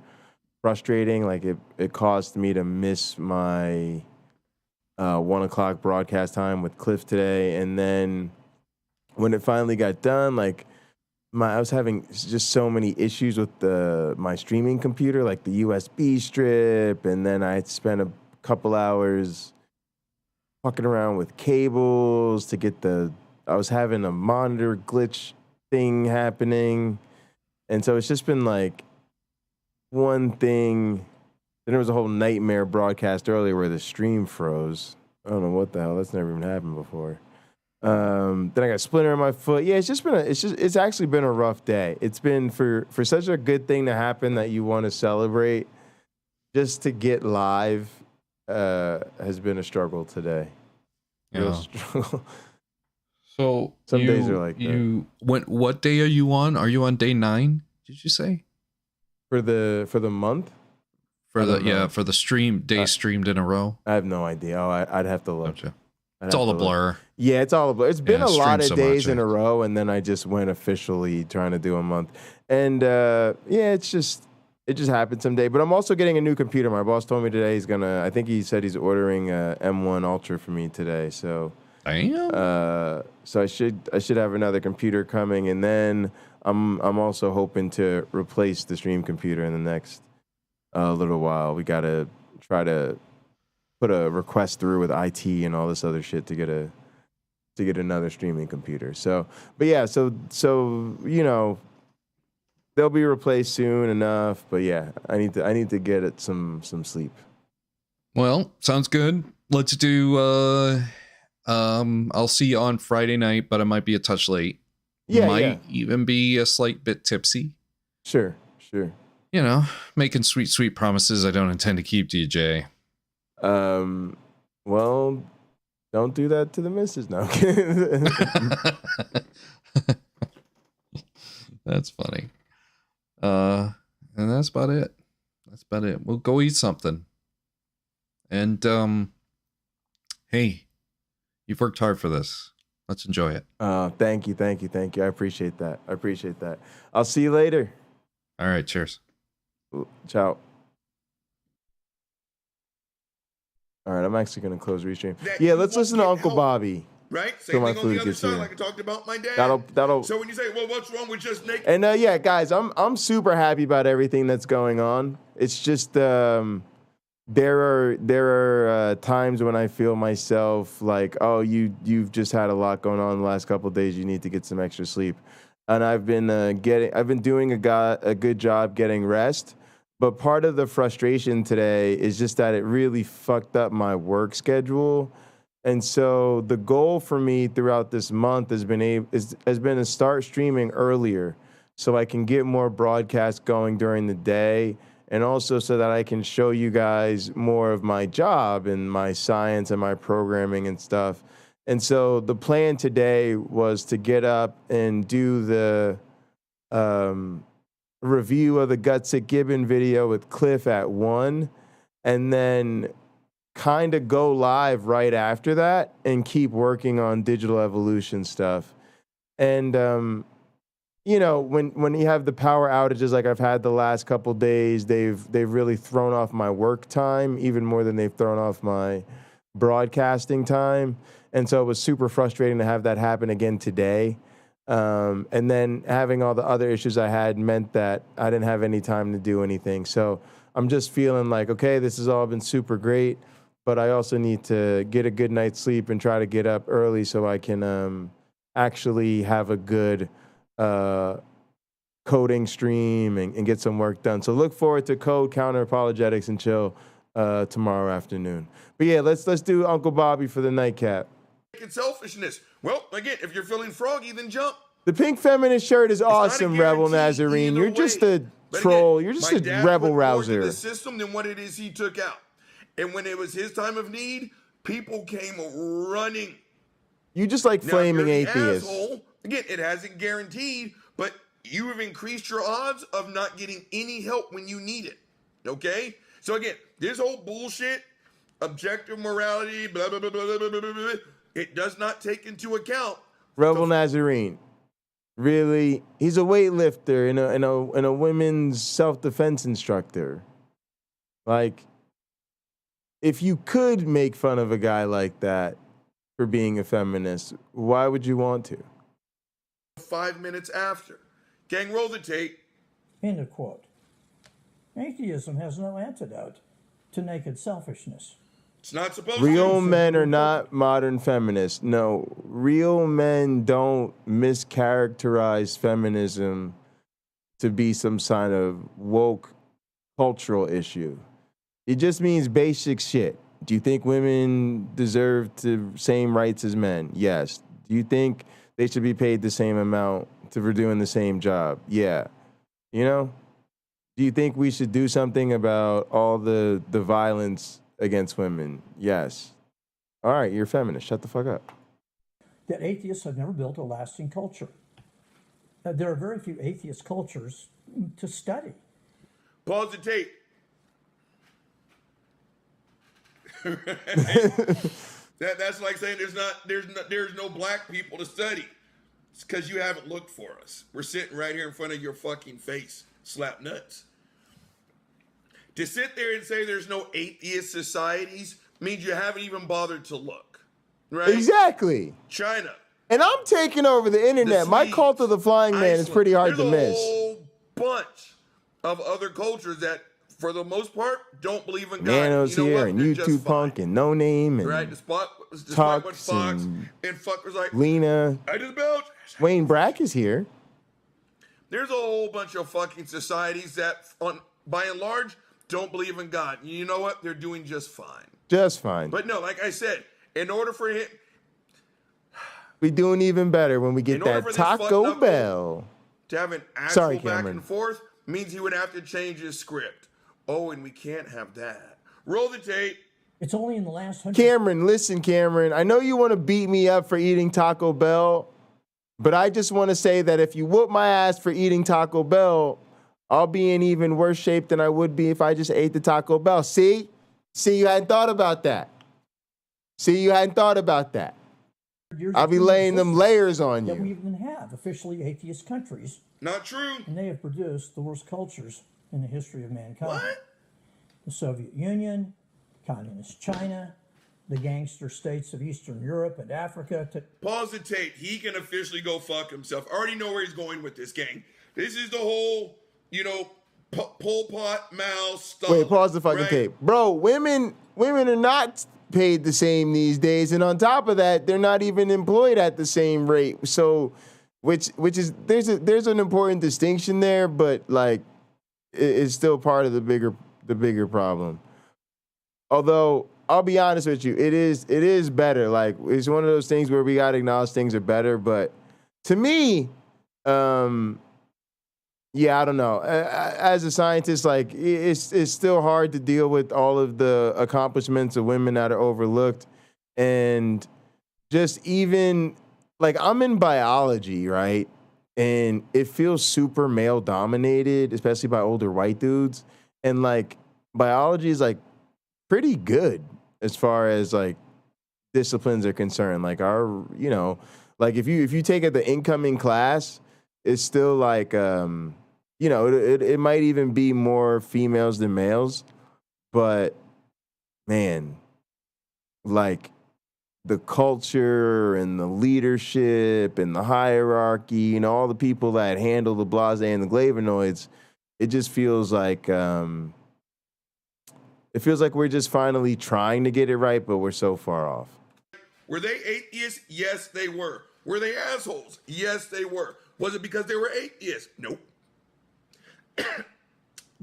frustrating. Like it caused me to miss my 1 o'clock broadcast time with Cliff today. And then when it finally got done, like I was having just so many issues with my streaming computer, like the USB strip. And then I had spent a couple hours fucking around with cables to get I was having a monitor glitch thing happening. And so it's just been like one thing. Then there was a whole nightmare broadcast earlier where the stream froze. I don't know what the hell. That's never even happened before. Then I got a splinter in my foot. Yeah, it's actually been a rough day. It's been for such a good thing to happen that you want to celebrate. Just to get live has been a struggle today. Real struggle. So some days are like that. What day are you on? Are you on day 9? Did you say for the month? For the stream day streamed in a row. I have no idea. I'd have to look. Gotcha. It's all a blur. Yeah, it's all a blur. It's been a lot of days in a row, and then I just went officially trying to do a month. And it just happened someday. But I'm also getting a new computer. My boss told me today I think he said he's ordering a M1 Ultra for me today. So damn. So I should have another computer coming, and then I'm also hoping to replace the stream computer in the next little while. We gotta try to put a request through with IT and all this other shit to get another streaming computer. So, but yeah, so they'll be replaced soon enough. But yeah, I need to get it some sleep. Well, sounds good. Let's do. I'll see you on Friday night, but I might be a touch late. Yeah, might even be a slight bit tipsy. Sure. Making sweet promises I don't intend to keep to you, Jay. Well, don't do that to the missus now. That's funny. And that's about it. We'll go eat something. And hey, you've worked hard for this. Let's enjoy it. Thank you. I appreciate that. I'll see you later. All right, cheers. Ciao. All right, I'm actually going to close restream. Yeah, let's listen to Uncle Bobby. Right? Same thing on the other side, like I talked about my dad. That'll. So when you say, well, what's wrong with just naked? And yeah, guys, I'm super happy about everything that's going on. It's just there are times when I feel myself like, oh, you've just had a lot going on the last couple of days. You need to get some extra sleep. And I've been doing a good job getting rest. But part of the frustration today is just that it really fucked up my work schedule. And so the goal for me throughout this month has been to start streaming earlier so I can get more broadcasts going during the day, and also so that I can show you guys more of my job and my science and my programming and stuff. And so the plan today was to get up and do the review of the Gutsick Gibbon video with Cliff at 1, and then kind of go live right after that and keep working on digital evolution stuff. And when you have the power outages like I've had the last couple days, they've really thrown off my work time even more than they've thrown off my broadcasting time. And so it was super frustrating to have that happen again today. And then having all the other issues I had meant that I didn't have any time to do anything. So I'm just feeling like, okay, this has all been super great, but I also need to get a good night's sleep and try to get up early so I can actually have a good coding stream and get some work done. So look forward to Code, Counter-Apologetics, and Chill tomorrow afternoon. But yeah, let's do Uncle Bobby for the nightcap. Selfishness. Well, again, if you're feeling froggy, then jump. The pink feminist shirt is awesome, Rebel Nazarene. You're just a troll. You're just a rebel rouser. The system than what it is he took out. And when it was his time of need, people came running. You just like flaming atheists. Asshole, again, it hasn't guaranteed, but you have increased your odds of not getting any help when you need it. Okay? So again, this whole bullshit, objective morality, blah, blah, blah, blah, blah, blah, blah, blah, it does not take into account. Rebel Nazarene. Really? He's a weightlifter and a women's self-defense instructor. Like, if you could make fun of a guy like that for being a feminist, why would you want to? 5 minutes after. Gang, roll the tape. End of quote. Atheism has no antidote to naked selfishness. It's not supposed Real to. men are not modern feminists. No, real men don't mischaracterize feminism to be some kind of woke cultural issue. It just means basic shit. Do you think women deserve the same rights as men? Yes. Do you think they should be paid the same amount for doing the same job? Yeah. You know? Do you think we should do something about all the violence against women? Yes. All right, you're a feminist. Shut the fuck up. That atheists have never built a lasting culture. There are very few atheist cultures to study. Pause the tape. That's like saying there's no black people to study. It's because you haven't looked for us. We're sitting right here in front of your fucking face. Slap nuts. To sit there and say there's no atheist societies means you haven't even bothered to look. Right? Exactly. China. And I'm taking over the internet. My cult of the flying man Iceland. is pretty hard to There's miss. a whole bunch of other cultures that, for the most part, don't believe in God. Nano's You know here what? and They're YouTube just Punk fine. and No Name and Right? Despite what Tux Fox and and fuckers like Lena. I just built. Wayne Brack is here. There's a whole bunch of fucking societies that, by and large, don't believe in God. And you know what? They're doing just fine. Just fine. But no, like I said, in order for him, We doing even better when we get in order that for this fucked Taco up Bell. to have an actual Sorry, back Cameron. and forth means he would have to change his script. Oh, and we can't have that. Roll the tape. It's only in the last 100. Cameron, listen, Cameron. I know you want to beat me up for eating Taco Bell, but I just want to say that if you whoop my ass for eating Taco Bell, I'll be in even worse shape than I would be if I just ate the Taco Bell. See? See, you hadn't thought about that. See, you hadn't thought about that. I'll be laying them layers on That we you. even have officially atheist countries. Not true. And they have produced the worst cultures in the history of mankind. What? The Soviet Union, Communist China, the gangster states of Eastern Europe and Africa. Pause the tape. He can officially go fuck himself. I already know where he's going with this, gang. This is the whole, Pol Pot, Mao stuff. Wait, pause the fucking right? tape. Bro, women are not paid the same these days, and on top of that, they're not even employed at the same rate. So, which is there's an important distinction there, but like it's still part of the bigger problem. Although I'll be honest with you, it is better. Like it's one of those things where we gotta acknowledge things are better. But to me, yeah, I don't know. As a scientist, like it's still hard to deal with all of the accomplishments of women that are overlooked, and just even like I'm in biology, right? And it feels super male dominated, especially by older white dudes. And like biology is like pretty good as far as like disciplines are concerned. Like like if you take it the incoming class, it's still like it might even be more females than males, but man, like the culture and the leadership and the hierarchy and all the people that handle the blase and the flavonoids, it just feels like we're just finally trying to get it right, but we're so far off. Were they atheists? Yes, they were. Were they assholes? Yes, they were. Was it because they were atheists? Nope.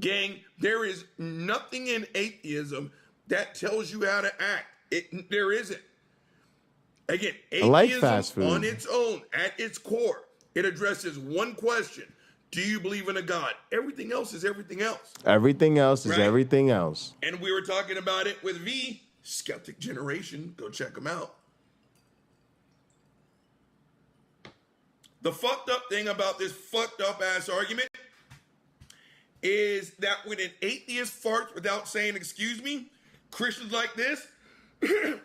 Gang, there is nothing in atheism that tells you how to act. There isn't. Again, atheism like fast food. On its own, at its core, it addresses one question. Do you believe in a God? Everything else is everything else. Everything else is Right? everything else. And we were talking about it with V, Skeptic Generation. Go check them out. The fucked up thing about this fucked up ass argument is that when an atheist farts without saying excuse me, Christians like this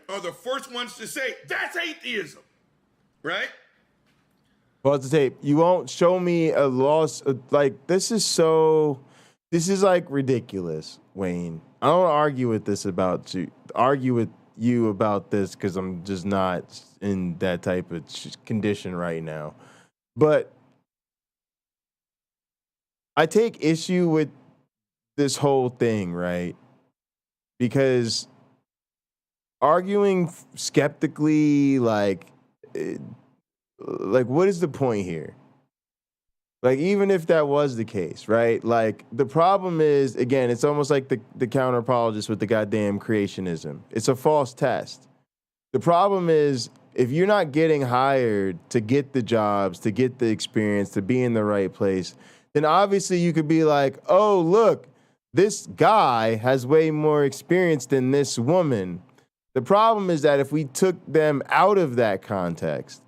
are the first ones to say, that's atheism. Right? Pause the tape. You won't show me a loss. Like, this is like ridiculous. Wayne. I don't want to argue with you about this because I'm just not in that type of condition right now. But I take issue with this whole thing, right? Because arguing skeptically, like what is the point here? Like, even if that was the case, right? Like, the problem is, again, it's almost like the counter-apologists with the goddamn creationism. It's a false test. The problem is, if you're not getting hired to get the jobs, to get the experience, to be in the right place, then obviously you could be like, oh, look, this guy has way more experience than this woman. The problem is that if we took them out of that context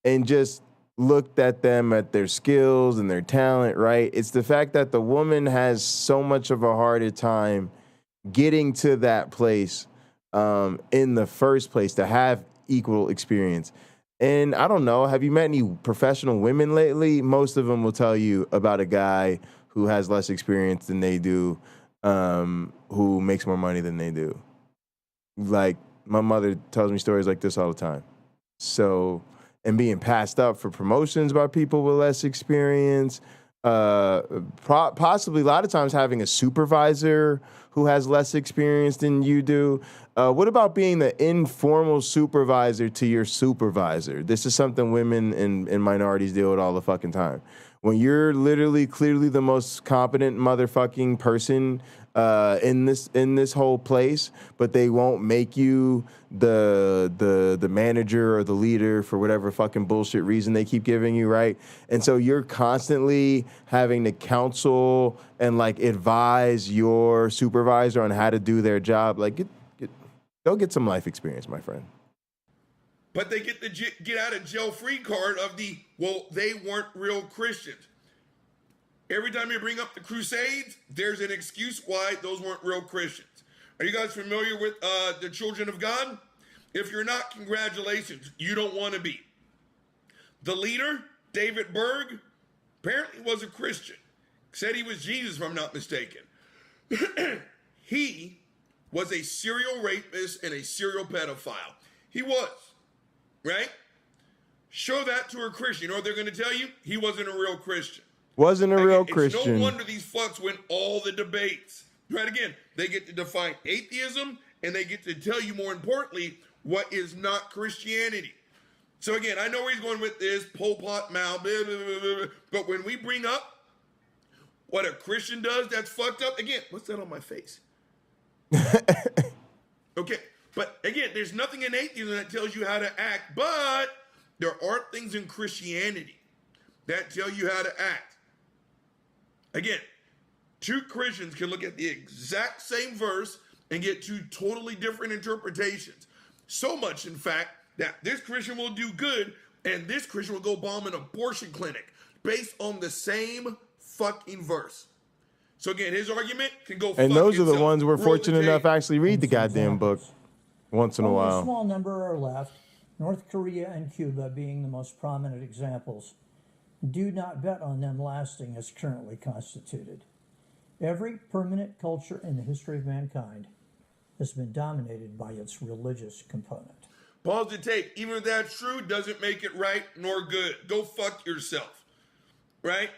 and just looked at them, at their skills and their talent, right? It's the fact that the woman has so much of a harder time getting to that place in the first place to have equal experience. And I don't know, have you met any professional women lately? Most of them will tell you about a guy who has less experience than they do, who makes more money than they do. Like, my mother tells me stories like this all the time. So, and being passed up for promotions by people with less experience, possibly a lot of times having a supervisor who has less experience than you do. What about being the informal supervisor to your supervisor? This is something women and minorities deal with all the fucking time. When you're literally clearly the most competent motherfucking person in this whole place, but they won't make you the manager or the leader for whatever fucking bullshit reason they keep giving you, right? And so you're constantly having to counsel and like advise your supervisor on how to do their job. Like, go get some life experience, my friend. But they get the get out of jail free card of the, well, they weren't real Christians. Every time you bring up the Crusades, there's an excuse why those weren't real Christians. Are you guys familiar with the Children of God? If you're not, congratulations. You don't want to be. The leader, David Berg, apparently was a Christian. Said he was Jesus, if I'm not mistaken. He was a serial rapist and a serial pedophile. He was, right? Show that to a Christian. You know what they're going to tell you? He wasn't a real Christian. Wasn't a real Christian. It's no wonder these fucks win all the debates. Right, again, they get to define atheism, and they get to tell you, more importantly, what is not Christianity. So again, I know where he's going with this, Pol Pot, Mao, blah, blah, blah, blah, but when we bring up what a Christian does, that's fucked up. Again, what's that on my face? Okay, but again, there's nothing in atheism that tells you how to act, but there are things in Christianity that tell you how to act. Again, two Christians can look at the exact same verse and get two totally different interpretations. So much, in fact, that this Christian will do good and this Christian will go bomb an abortion clinic based on the same fucking verse. So again, his argument can go fuck And those are the itself. ones we're Roll fortunate the enough tape. to actually read the goddamn book once in a Only while. a small number are left, North Korea and Cuba being the most prominent examples. Do not bet on them lasting as currently constituted. Every permanent culture in the history of mankind has been dominated by its religious component. Pause the tape. Even if that's true, doesn't make it right nor good. Go fuck yourself. Right?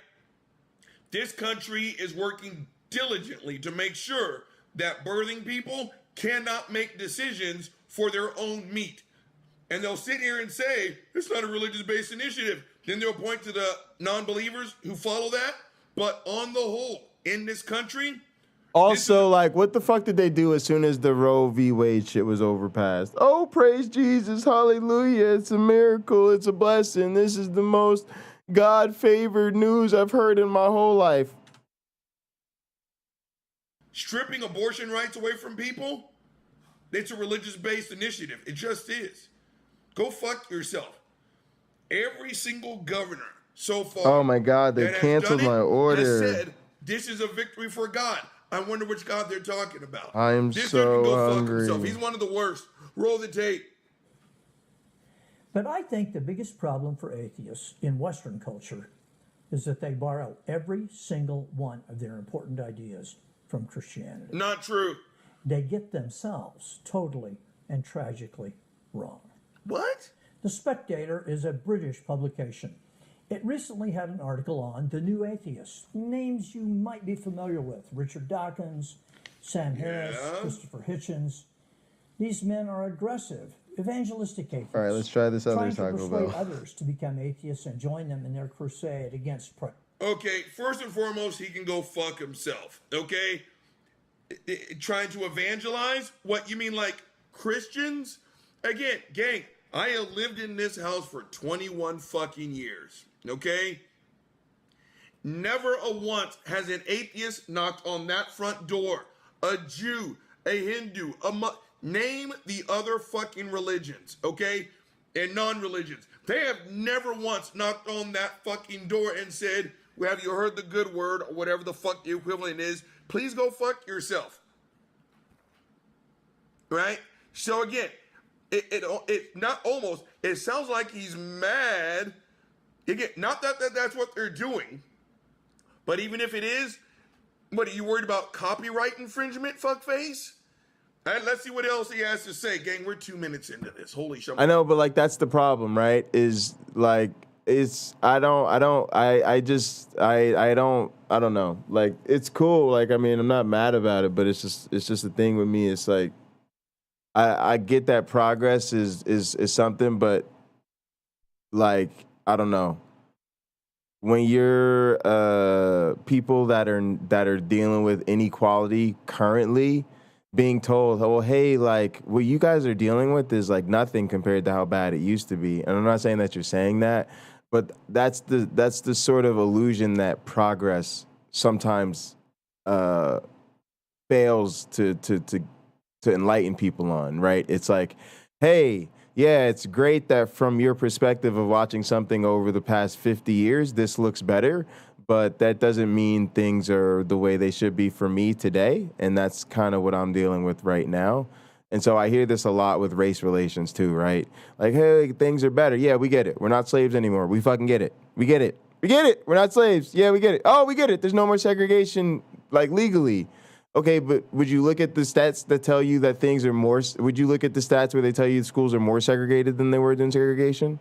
This country is working diligently to make sure that birthing people cannot make decisions for their own meat. And they'll sit here and say, it's not a religious-based initiative. Then they'll point to the non-believers who follow that. But on the whole, in this country... Also, like, what the fuck did they do as soon as the Roe v. Wade shit was overpassed? Oh, praise Jesus, hallelujah, it's a miracle, it's a blessing. This is the most God-favored news I've heard in my whole life. Stripping abortion rights away from people, it's a religious-based initiative. It just is. Go fuck yourself. Every single governor so far... Oh my God, they canceled my order. ...has said, this is a victory for God. I wonder which God they're talking about. I am this so dude can go hungry. Fuck himself. He's one of the worst. Roll the tape. But I think the biggest problem for atheists in Western culture is that they borrow every single one of their important ideas from Christianity. Not true. They get themselves totally and tragically wrong. What? The Spectator is a British publication. It recently had an article on the new atheists, names you might be familiar with: Richard Dawkins, Sam Harris, Christopher Hitchens. These men are aggressive, evangelistic atheists. All right, let's try this other trying Taco to persuade Bell. others to become atheists and join them in their crusade against Okay, first and foremost, he can go fuck himself, okay? Trying to evangelize? What, you mean like Christians? Again, gang, I have lived in this house for 21 fucking years, okay? Never a once has an atheist knocked on that front door. A Jew, a Hindu, name the other fucking religions, okay? And non-religions. They have never once knocked on that fucking door and said, well, have you heard the good word, or whatever the fuck the equivalent is? Please go fuck yourself. Right? So again, it not almost, it sounds like he's mad. Again, not that that's what they're doing, but even if it is, what, are you worried about copyright infringement, fuckface? All right, let's see what else he has to say. Gang, we're 2 minutes into this. Holy shit. I know, but like that's the problem, right? Is like I don't know. Like it's cool. Like I mean, I'm not mad about it, but it's just a thing with me. It's like I get that progress is something, but like I don't know. When you're people that are dealing with inequality currently, being told, oh, hey, like, what you guys are dealing with is, like, nothing compared to how bad it used to be. And I'm not saying that you're saying that, but that's the sort of illusion that progress sometimes fails to enlighten people on, right? It's like, hey, yeah, it's great that from your perspective of watching something over the past 50 years, this looks better, but that doesn't mean things are the way they should be for me today. And that's kind of what I'm dealing with right now. And so I hear this a lot with race relations too, right? Like, hey, things are better. Yeah, we get it. We're not slaves anymore. We fucking get it. We get it. We get it. We're not slaves. Yeah, we get it. Oh, we get it. There's no more segregation, like, legally. Okay, but would you look at the stats that tell you that things are more, would you look at the stats where they tell you schools are more segregated than they were during segregation?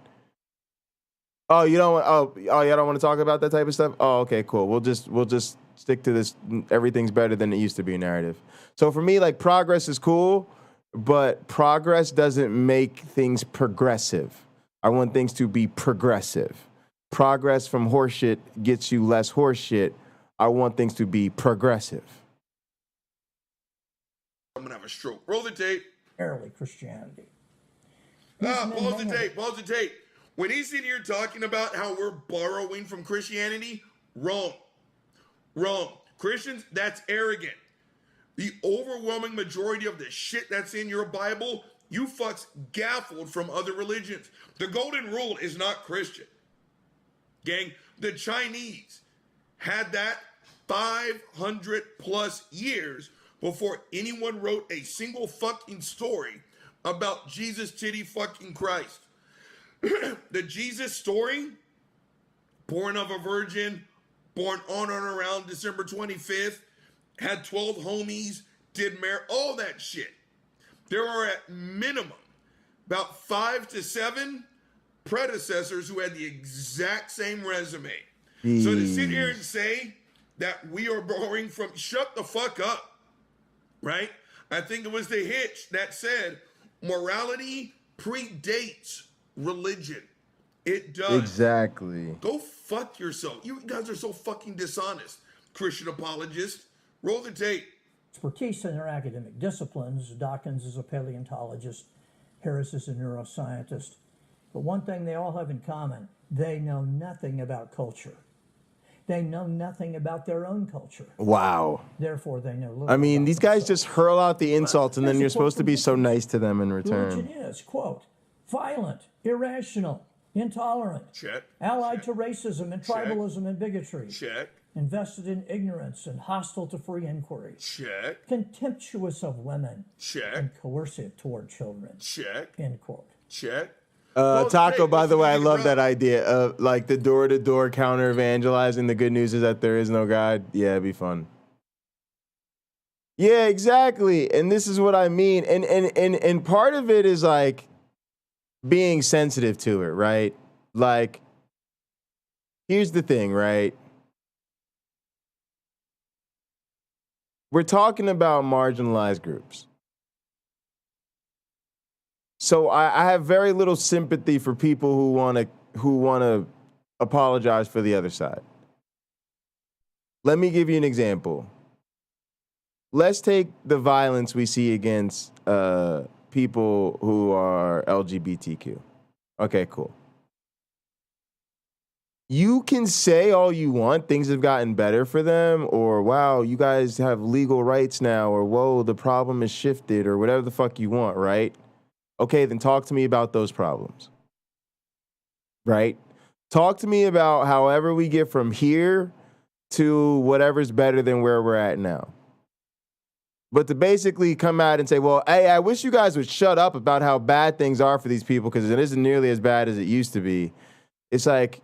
Oh, you don't want, y'all don't want to talk about that type of stuff? Oh, okay, cool. We'll just stick to this everything's better than it used to be narrative. So for me, like, progress is cool, but progress doesn't make things progressive. I want things to be progressive. Progress from horseshit gets you less horseshit. I want things to be progressive. I'm gonna have a stroke. Roll the tape. Early Christianity. Pause the tape. When he's sitting here talking about how we're borrowing from Christianity, wrong. Christians, that's arrogant. The overwhelming majority of the shit that's in your Bible, you fucks gaffled from other religions. The golden rule is not Christian. Gang, the Chinese had that 500 plus years before anyone wrote a single fucking story about Jesus titty fucking Christ. The Jesus story, born of a virgin, born on and around December 25th, had 12 homies, did all that shit. There are at minimum about 5 to 7 predecessors who had the exact same resume. So to sit here and say that we are borrowing from, shut the fuck up, right? I think it was the Hitch that said morality predates religion. It does. Exactly. Go fuck yourself. You guys are so fucking dishonest, Christian apologists. Roll the tape. Expertise in their academic disciplines. Dawkins is a paleontologist. Harris is a neuroscientist. But one thing they all have in common, they know nothing about culture. They know nothing about their own culture. Wow. Therefore, they know little. I mean, these guys just hurl out the insults, and then you're supposed to be so nice to them in return. Religion is, quote, violent, irrational, intolerant, check, allied to racism and tribalism and bigotry, check, invested in ignorance and hostile to free inquiry, check, contemptuous of women, check, and coercive toward children, check, end quote. Check. Taco, by the way, I love that idea of like the door-to-door counter evangelizing. The good news is that there is no God. Yeah, it'd be fun. Yeah, exactly. And this is what I mean. And part of it is like being sensitive to it, right? Like, here's the thing, right? We're talking about marginalized groups. So I have very little sympathy for people who want to apologize for the other side. Let me give you an example. Let's take the violence we see against people who are LGBTQ. Okay, cool. You can say all you want, things have gotten better for them, or wow, you guys have legal rights now, or whoa, the problem is shifted, or whatever the fuck you want, right? Okay, then talk to me about those problems, right? Talk to me about however we get from here to whatever's better than where we're at now. But to basically come out and say, well, hey, I wish you guys would shut up about how bad things are for these people because it isn't nearly as bad as it used to be. It's like,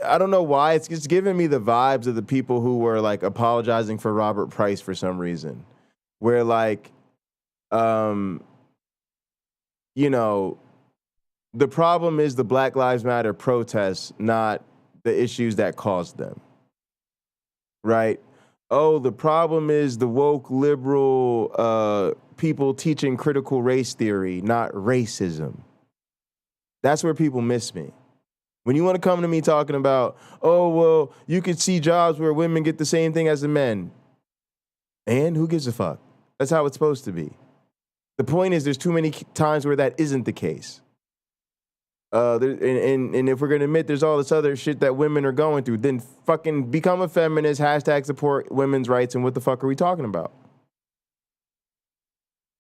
I don't know why. It's just giving me the vibes of the people who were like apologizing for Robert Price for some reason. Where like, you know, the problem is the Black Lives Matter protests, not the issues that caused them. Right? Oh, the problem is the woke liberal people teaching critical race theory, not racism. That's where people miss me. When you want to come to me talking about, oh, well, you could see jobs where women get the same thing as the men. And who gives a fuck? That's how it's supposed to be. The point is there's too many times where that isn't the case. And if we're going to admit there's all this other shit that women are going through, then fucking become a feminist, hashtag support women's rights, and what the fuck are we talking about?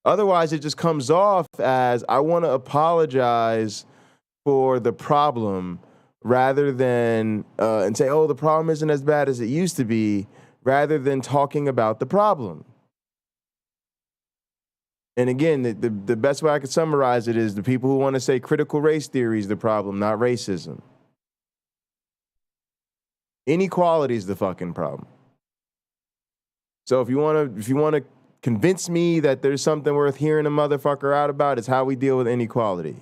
Otherwise, it just comes off as I want to apologize for the problem rather than, and say, oh, the problem isn't as bad as it used to be, rather than talking about the problem. And again, the best way I could summarize it is the people who want to say critical race theory is the problem, not racism. Inequality is the fucking problem. So if you want to convince me that there's something worth hearing a motherfucker out about, it's how we deal with inequality.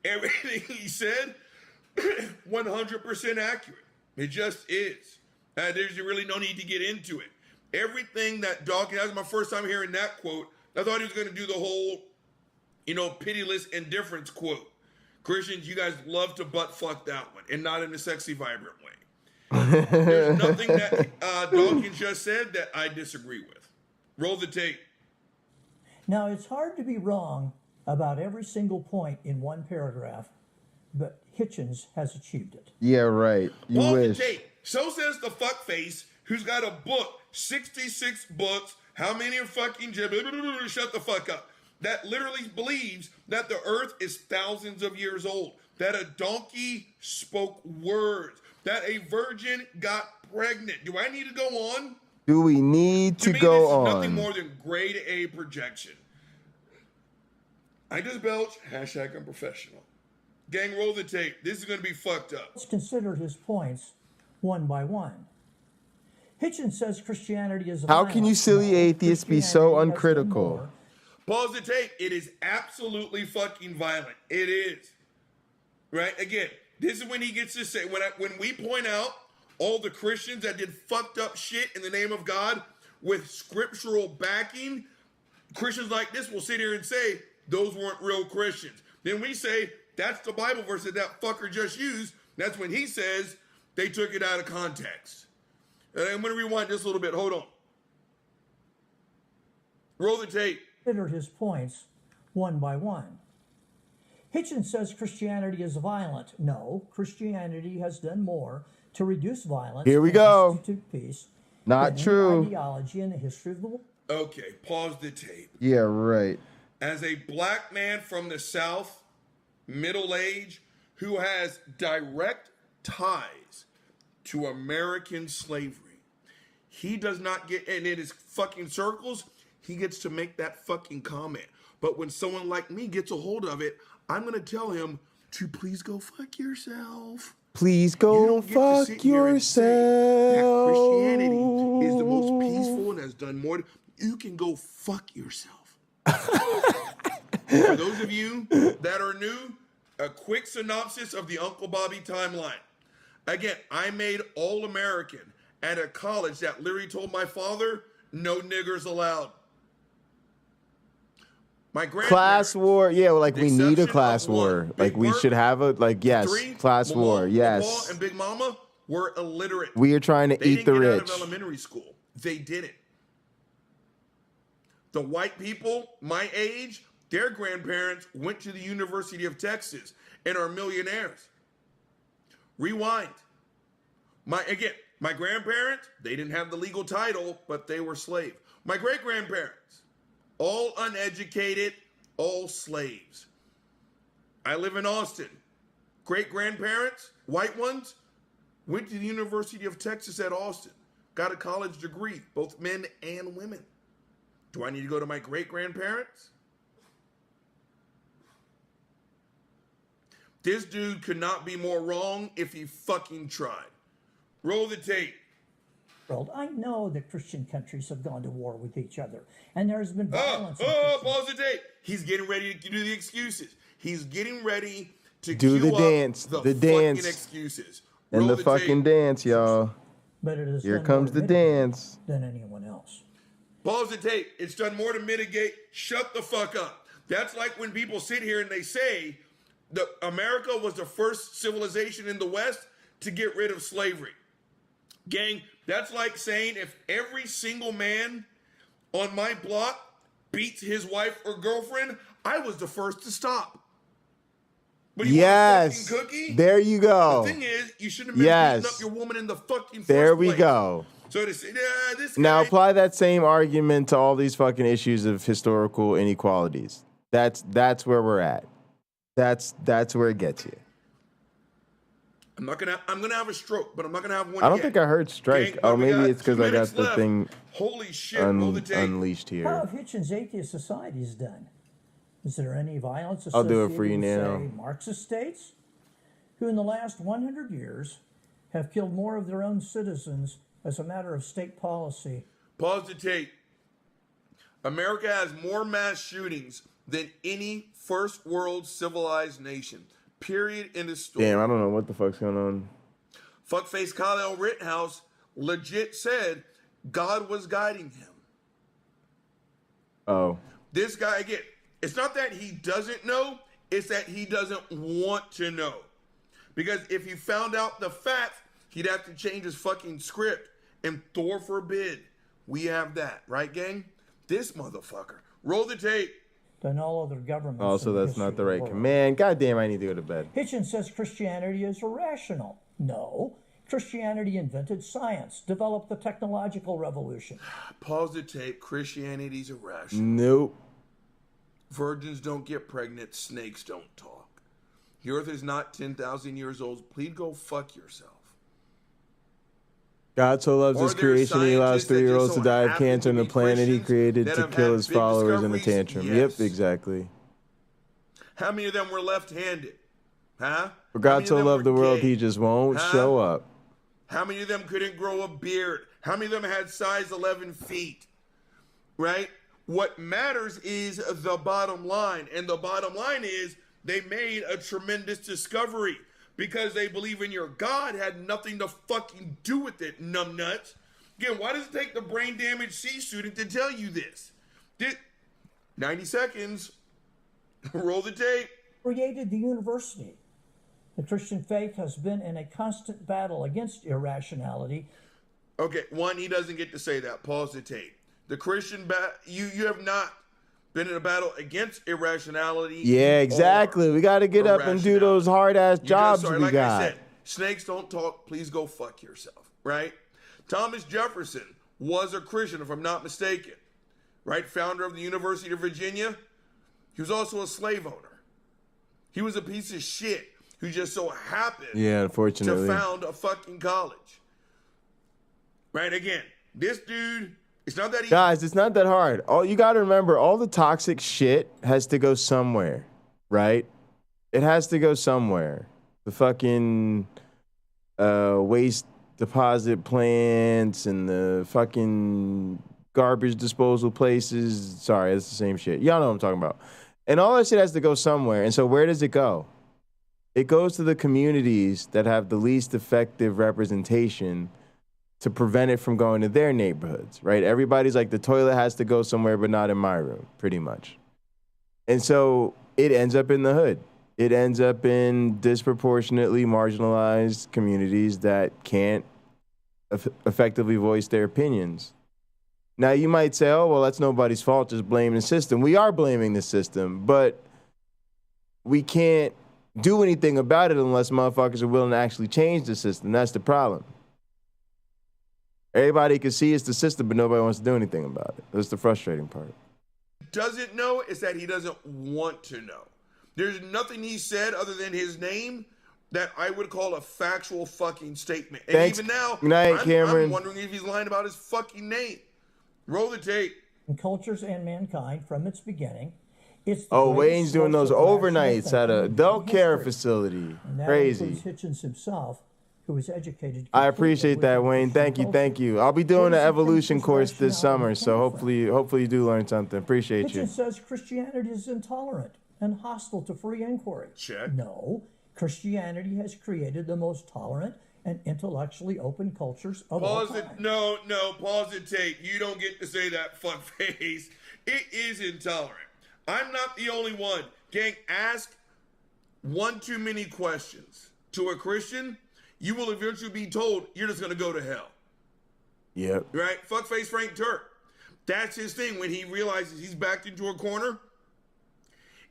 Everything he said, 100% accurate. It just is. There's really no need to get into it. Everything that Dawkins, that was my first time hearing that quote. I thought he was going to do the whole, pitiless indifference quote. Christians, you guys love to butt fuck that one, and not in a sexy, vibrant way. There's nothing that Dawkins just said that I disagree with. Roll the tape. Now, it's hard to be wrong about every single point in one paragraph, but Hitchens has achieved it. Yeah, right. You Roll wish. the tape. So says the fuckface who's got a book, 66 books. How many are fucking Gibbon? Shut the fuck up. That literally believes that the earth is thousands of years old. That a donkey spoke words. That a virgin got pregnant. Do I need to go on? Do we need to me, go this is on? nothing more than grade A projection. I just belch. Hashtag unprofessional. Gang, roll the tape. This is going to be fucked up. Let's consider his points one by one. Hitchens says Christianity is a How can you silly atheists be so uncritical? Pause the tape. It is absolutely fucking violent. It is. Right? Again, this is when he gets to say, when we point out all the Christians that did fucked up shit in the name of God with scriptural backing, Christians like this will sit here and say, those weren't real Christians. Then we say, that's the Bible verse that fucker just used. That's when he says they took it out of context. And I'm going to rewind just a little bit. Hold on. Roll the tape. Consider his points one by one. Hitchens says Christianity is violent. No, Christianity has done more to reduce violence. Here we go. Institute peace. Not true. Ideology in the history of the world. Okay, pause the tape. Yeah, right. As a black man from the South, middle age, who has direct ties to American slavery, he does not get, and in his fucking circles, he gets to make that fucking comment. But when someone like me gets a hold of it, I'm going to tell him to please go fuck yourself. Please go fuck yourself. Christianity is the most peaceful done more. You can go fuck yourself. For those of you that are new, a quick synopsis of the Uncle Bobby timeline. Again, I made All-American at a college that literally told my father, no niggers allowed. My class war, yeah, well, like we need a class war. Like we should have a, like, yes, class war, yes. Mama and Big Mama were illiterate. We are trying to eat the rich. They didn't get out of elementary school. They didn't. The white people, my age, their grandparents went to the University of Texas and are millionaires. Rewind. My grandparents, they didn't have the legal title, but they were slaves. My great-grandparents, all uneducated, all slaves. I live in Austin. Great-grandparents, white ones, went to the University of Texas at Austin, got a college degree, both men and women. Do I need to go to my great-grandparents? This dude could not be more wrong if he fucking tried. Roll the tape. I know that Christian countries have gone to war with each other, and there has been violence. Pause the tape. He's getting ready to do the excuses. He's getting ready to do the dance, the dance, excuses, and the fucking dance, y'all. But it is here comes the dance. Than anyone else. Pause the tape. It's done more to mitigate. Shut the fuck up. That's like when people sit here and they say that America was the first civilization in the West to get rid of slavery. Gang, that's like saying if every single man on my block beats his wife or girlfriend, I was the first to stop. But you want a fucking cookie? There you go. The thing is, you shouldn't have been beating up your woman in the fucking first There we place. go. So to say, this guy, now apply that same argument to all these fucking issues of historical inequalities. That's where we're at. That's where it gets you. I'm gonna have a stroke, but I'm not gonna have one. I don't think I heard strike. Gang, maybe it's because I got the thing Holy shit, roll the tape. unleashed here. How have Hitchens atheist societies done? Is there any violence I'll associated do it for you with, now. say, Marxist states, who in the last 100 years have killed more of their own citizens as a matter of state policy? Pause the tape. America has more mass shootings than any first world civilized nation. Period. In the story. Damn, I don't know what the fuck's going on. Fuckface Kyle Rittenhouse legit said God was guiding him. Oh. This guy, again, it's not that he doesn't know, it's that he doesn't want to know. Because if he found out the facts, he'd have to change his fucking script. And Thor forbid we have that. Right, gang? This motherfucker. Roll the tape. Than all other governments. Also, that's not the right command. God damn, I need to go to bed. Hitchens says Christianity is irrational. No. Christianity invented science, developed the technological revolution. Pause the tape. Christianity's irrational. Nope. Virgins don't get pregnant. Snakes don't talk. The earth is not 10,000 years old. Please go fuck yourself. God so loves his creation, he allows 3-year-olds to die of cancer on the planet he created to kill his followers in a tantrum. Yes. Yep, exactly. How many of them were left-handed? Huh? For God so loved the world, he just won't show up. How many of them couldn't grow a beard? How many of them had size 11 feet? Right? What matters is the bottom line. And the bottom line is they made a tremendous discovery. Because they believe in your God had nothing to fucking do with it, numbnuts. Again, why does it take the brain damaged C student to tell you this? 90 seconds. Roll the tape. Created the university. The Christian faith has been in a constant battle against irrationality. Okay, one, he doesn't get to say that. Pause the tape. The Christian, you have not been in a battle against irrationality. Yeah, exactly. We got to get up and do those hard-ass jobs we like got. I said, snakes don't talk. Please go fuck yourself, right? Thomas Jefferson was a Christian, if I'm not mistaken, right? Founder of the University of Virginia. He was also a slave owner. He was a piece of shit who just so happened unfortunately, to found a fucking college. Right? Again, this dude... It's not that easy. Guys, it's not that hard. All you got to remember, all the toxic shit has to go somewhere, right? It has to go somewhere. The fucking waste deposit plants and the fucking garbage disposal places. Sorry, it's the same shit. Y'all know what I'm talking about. And all that shit has to go somewhere. And so where does it go? It goes to the communities that have the least effective representation to prevent it from going to their neighborhoods, right? Everybody's like, the toilet has to go somewhere, but not in my room, pretty much. And so it ends up in the hood. It ends up in disproportionately marginalized communities that can't effectively voice their opinions. Now, you might say, oh, well, that's nobody's fault, just blame the system. We are blaming the system, but we can't do anything about it unless motherfuckers are willing to actually change the system. That's the problem. Everybody can see it's the system, but nobody wants to do anything about it. That's the frustrating part. Doesn't know is that he doesn't want to know. There's nothing he said other than his name that I would call a factual fucking statement. And Thanks. even now, Good night, Cameron. I'm wondering if he's lying about his fucking name. Roll the tape. In cultures and mankind from its beginning, it's the Oh, greatest Wayne's doing source those of rational overnights at a thinking adult in care history. facility. And that Crazy. includes Hitchens himself, who was educated. I appreciate that, Wayne. Thank you, thank you. I'll be doing an evolution course this summer, so hopefully you do learn something. Appreciate you. Hitchens says Christianity is intolerant and hostile to free inquiry. Check. No, Christianity has created the most tolerant and intellectually open cultures of all Pause time. it. No, pause the tape. You don't get to say that, fuckface. It is intolerant. I'm not the only one. Gang, ask one too many questions to a Christian, you will eventually be told you're just going to go to hell. Yep. Right? Fuckface Frank Turk. That's his thing when he realizes he's backed into a corner.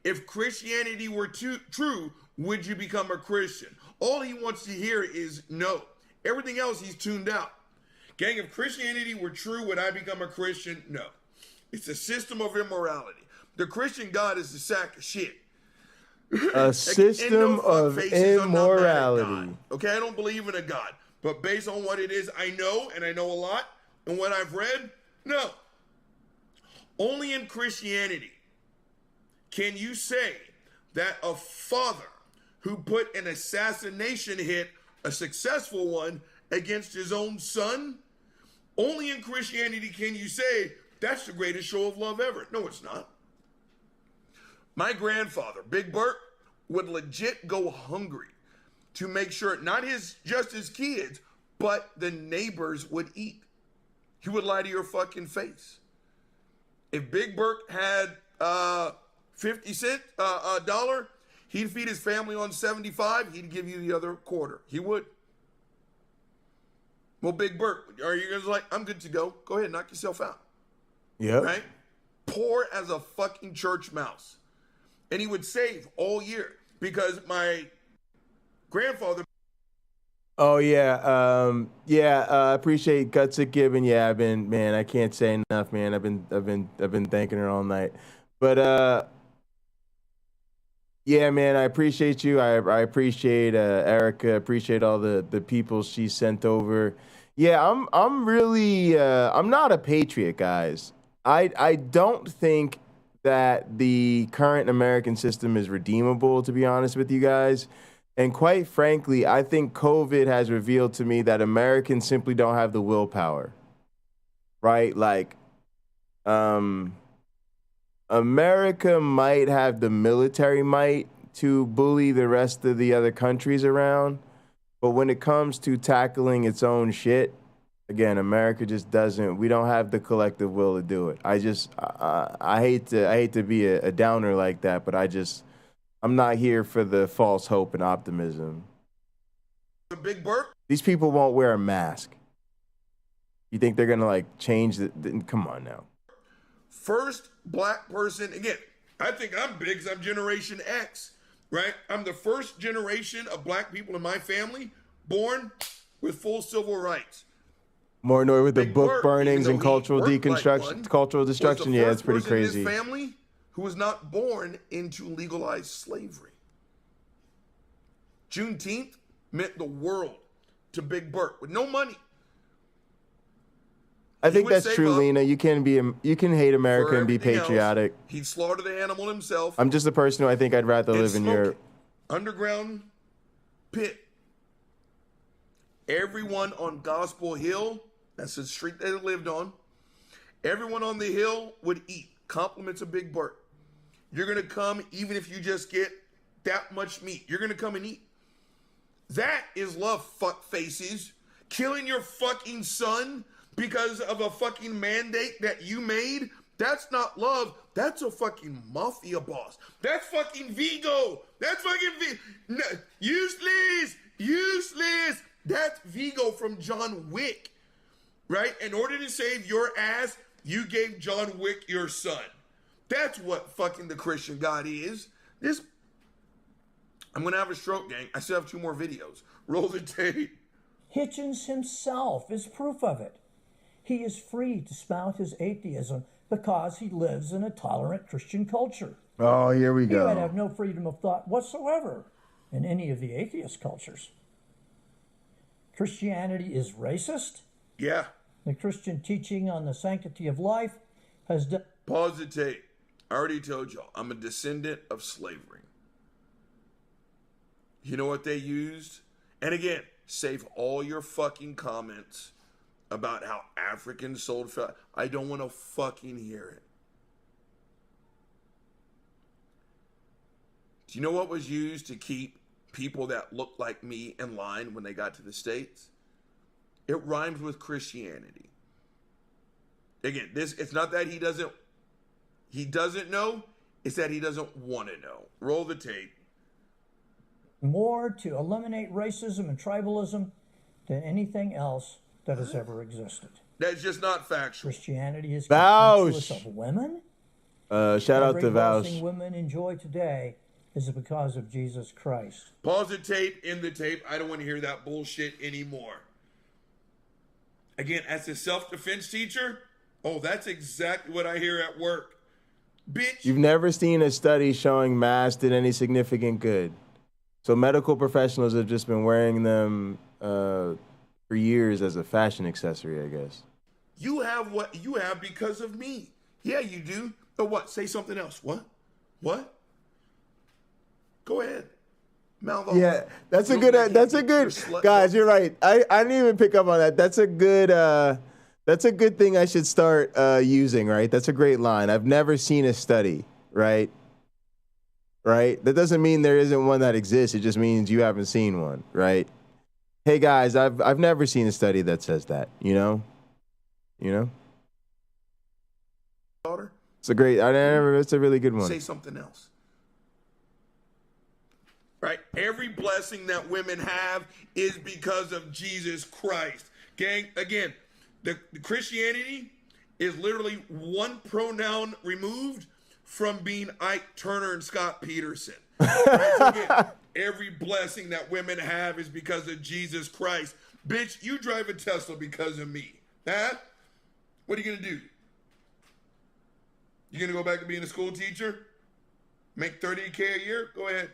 If Christianity were true, would you become a Christian? All he wants to hear is no. Everything else he's tuned out. Gang, if Christianity were true, would I become a Christian? No. It's a system of immorality. The Christian God is a sack of shit. A system of immorality. Okay, I don't believe in a God. But based on what it is I know, and I know a lot, and what I've read, no. Only in Christianity can you say that a father who put an assassination hit, a successful one, against his own son, only in Christianity can you say that's the greatest show of love ever. No, it's not. My grandfather, Big Bert, would legit go hungry to make sure not just his kids, but the neighbors would eat. He would lie to your fucking face. If Big Bert had 50 cents, a dollar, he'd feed his family on 75. He'd give you the other quarter. He would. Well, Big Bert, are you guys like, I'm good to go. Go ahead, knock yourself out. Yeah. Right? Poor as a fucking church mouse. And he would save all year because my grandfather. Oh yeah, I appreciate Gutsick Gibbon. Yeah, I can't say enough, man. I've been thanking her all night. But yeah, man, I appreciate you. I appreciate Erica. Appreciate all the people she sent over. Yeah, I'm really I'm not a patriot, guys. I don't think that the current American system is redeemable, to be honest with you guys. And quite frankly, I think COVID has revealed to me that Americans simply don't have the willpower, right? Like, America might have the military might to bully the rest of the other countries around, but when it comes to tackling its own shit, again, America just doesn't. We don't have the collective will to do it. I hate to be a downer like that, but I'm not here for the false hope and optimism. Big Bert? These people won't wear a mask. You think they're gonna like change the come on now. First black person, again, I think I'm big because I'm Generation X, right? I'm the first generation of black people in my family born with full civil rights. More annoyed with the Big book Bert, burnings even and though he cultural worked like deconstruction, one, cultural destruction. was the Yeah, first it's pretty person in crazy. his family who was not born into legalized slavery. Juneteenth meant the world to Big Bert with no money. I think would that's save true, up Lena. You can hate America for and be everything else. patriotic. He'd slaughter the animal himself. I'm just a person who I think I'd rather and live in smoke Europe. it. Underground pit. Everyone on Gospel Hill, that's the street they lived on, Everyone on the hill would eat. Compliments of Big Bert. You're going to come even if you just get that much meat. You're going to come and eat. That is love, fuck faces. Killing your fucking son because of a fucking mandate that you made, that's not love. That's a fucking mafia boss. That's fucking Vigo. That's fucking useless. That's Vigo from John Wick, right? In order to save your ass, you gave John Wick your son. That's what fucking the Christian God is. I'm going to have a stroke, gang. I still have 2 more videos. Roll the tape. Hitchens himself is proof of it. He is free to spout his atheism because he lives in a tolerant Christian culture. Oh, here we He go. would have no freedom of thought whatsoever in any of the atheist cultures. Christianity is racist. Yeah. The Christian teaching on the sanctity of life has done... Pause the tape. I already told y'all, I'm a descendant of slavery. You know what they used? And again, save all your fucking comments about how Africans sold... I don't want to fucking hear it. Do you know what was used to keep people that looked like me in line when they got to the States? It rhymes with Christianity. Again, it's not that he doesn't know, it's that he doesn't want to know. Roll the tape. More to eliminate racism and tribalism than anything else that has ever existed. That's just not factual. Christianity is Vouch. contemptuous of women. Shout out to Every Vouch. blessing women enjoy today is because of Jesus Christ. Pause the tape, in the tape. I don't want to hear that bullshit anymore. Again, as a self-defense teacher, oh, that's exactly what I hear at work. Bitch. You've never seen a study showing masks did any significant good. So medical professionals have just been wearing them for years as a fashion accessory, I guess. You have what you have because of me. Yeah, you do. But what? Say something else. What? Go ahead. Mouth off. Yeah, that's a good, guys, you're right. I didn't even pick up on that. That's a good thing I should start using, right? That's a great line. I've never seen a study, right? Right? That doesn't mean there isn't one that exists. It just means you haven't seen one, right? Hey guys, I've never seen a study that says that, you know? Daughter? It's a great, it's a really good one. Say something else. Right? Every blessing that women have is because of Jesus Christ. Gang, again, the Christianity is literally one pronoun removed from being Ike Turner and Scott Peterson. Right? So again, every blessing that women have is because of Jesus Christ. Bitch, you drive a Tesla because of me. Huh? What are you going to do? You going to go back to being a school teacher? Make $30K a year? Go ahead.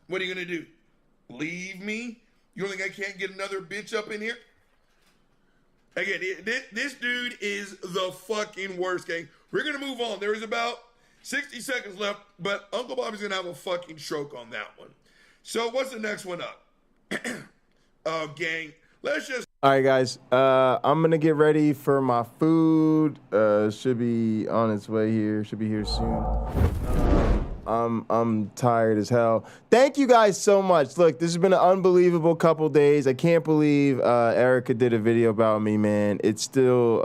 What are you going to do? Leave me? You don't think I can't get another bitch up in here? Again, this dude is the fucking worst, gang. We're going to move on. There is about 60 seconds left, but Uncle Bobby's going to have a fucking stroke on that one. So what's the next one up? Oh, gang. Let's just... All right, guys. I'm going to get ready for my food. Should be on its way here. Should be here soon. I'm tired as hell. Thank you guys so much. Look, this has been an unbelievable couple days. I can't believe Erica did a video about me, man. It still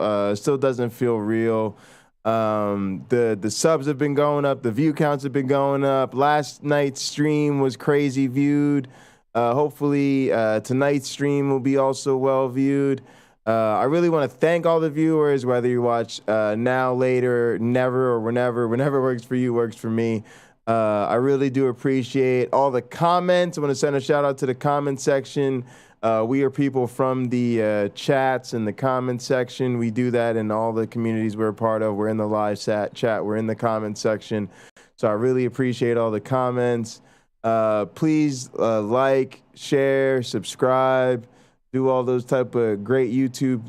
doesn't feel real. The subs have been going up. The view counts have been going up. Last night's stream was crazy viewed. Hopefully tonight's stream will be also well viewed. I really want to thank all the viewers, whether you watch now, later, never, or whenever. Whenever works for you, works for me. I really do appreciate all the comments. I want to send a shout out to the comment section. We are people from the chats and the comment section. We do that in all the communities we're a part of. We're in the live chat. We're in the comment section. So I really appreciate all the comments. Please like, share, subscribe, do all those type of great YouTube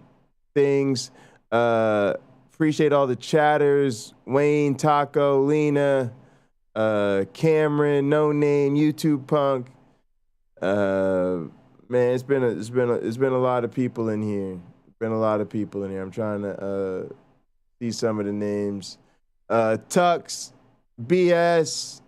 things. Appreciate all the chatters, Wayne, Taco, Lena, Cameron, No Name, YouTube Punk. Man, it's been a lot of people in here. been a lot of people in here. I'm trying to see some of the names. Tux, BS.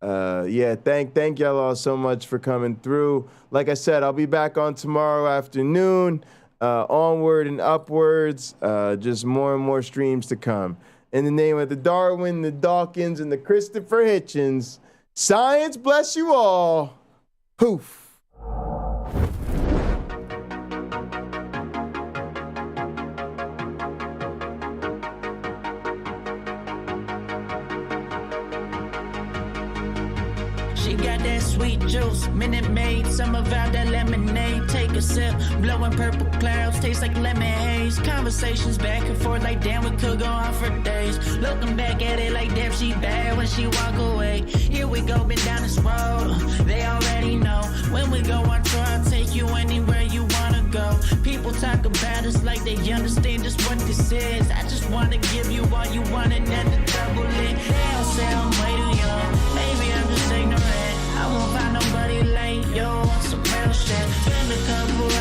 Yeah, thank y'all all so much for coming through. Like I said, I'll be back on tomorrow afternoon. Onward and upwards. Just more and more streams to come. In the name of the Darwin, the Dawkins, and the Christopher Hitchens, science bless you all. Poof. She got that sweet juice, Minute Maid, some of out that lemonade. Take a sip, blowing purple clouds, taste like lemon haze. Conversations back and forth like damn, we could go on for days. Looking back at it like damn, she bad when she walk away. Here we go, been down this road, they already know. When we go on tour, I'll take you anywhere you wanna go. People talk about us like they understand just what this is. I just wanna give you all you want and then the double it. They all say I'm way too young, maybe I'm just ignorant. I won't find nobody like you on some real shit. Spend a couple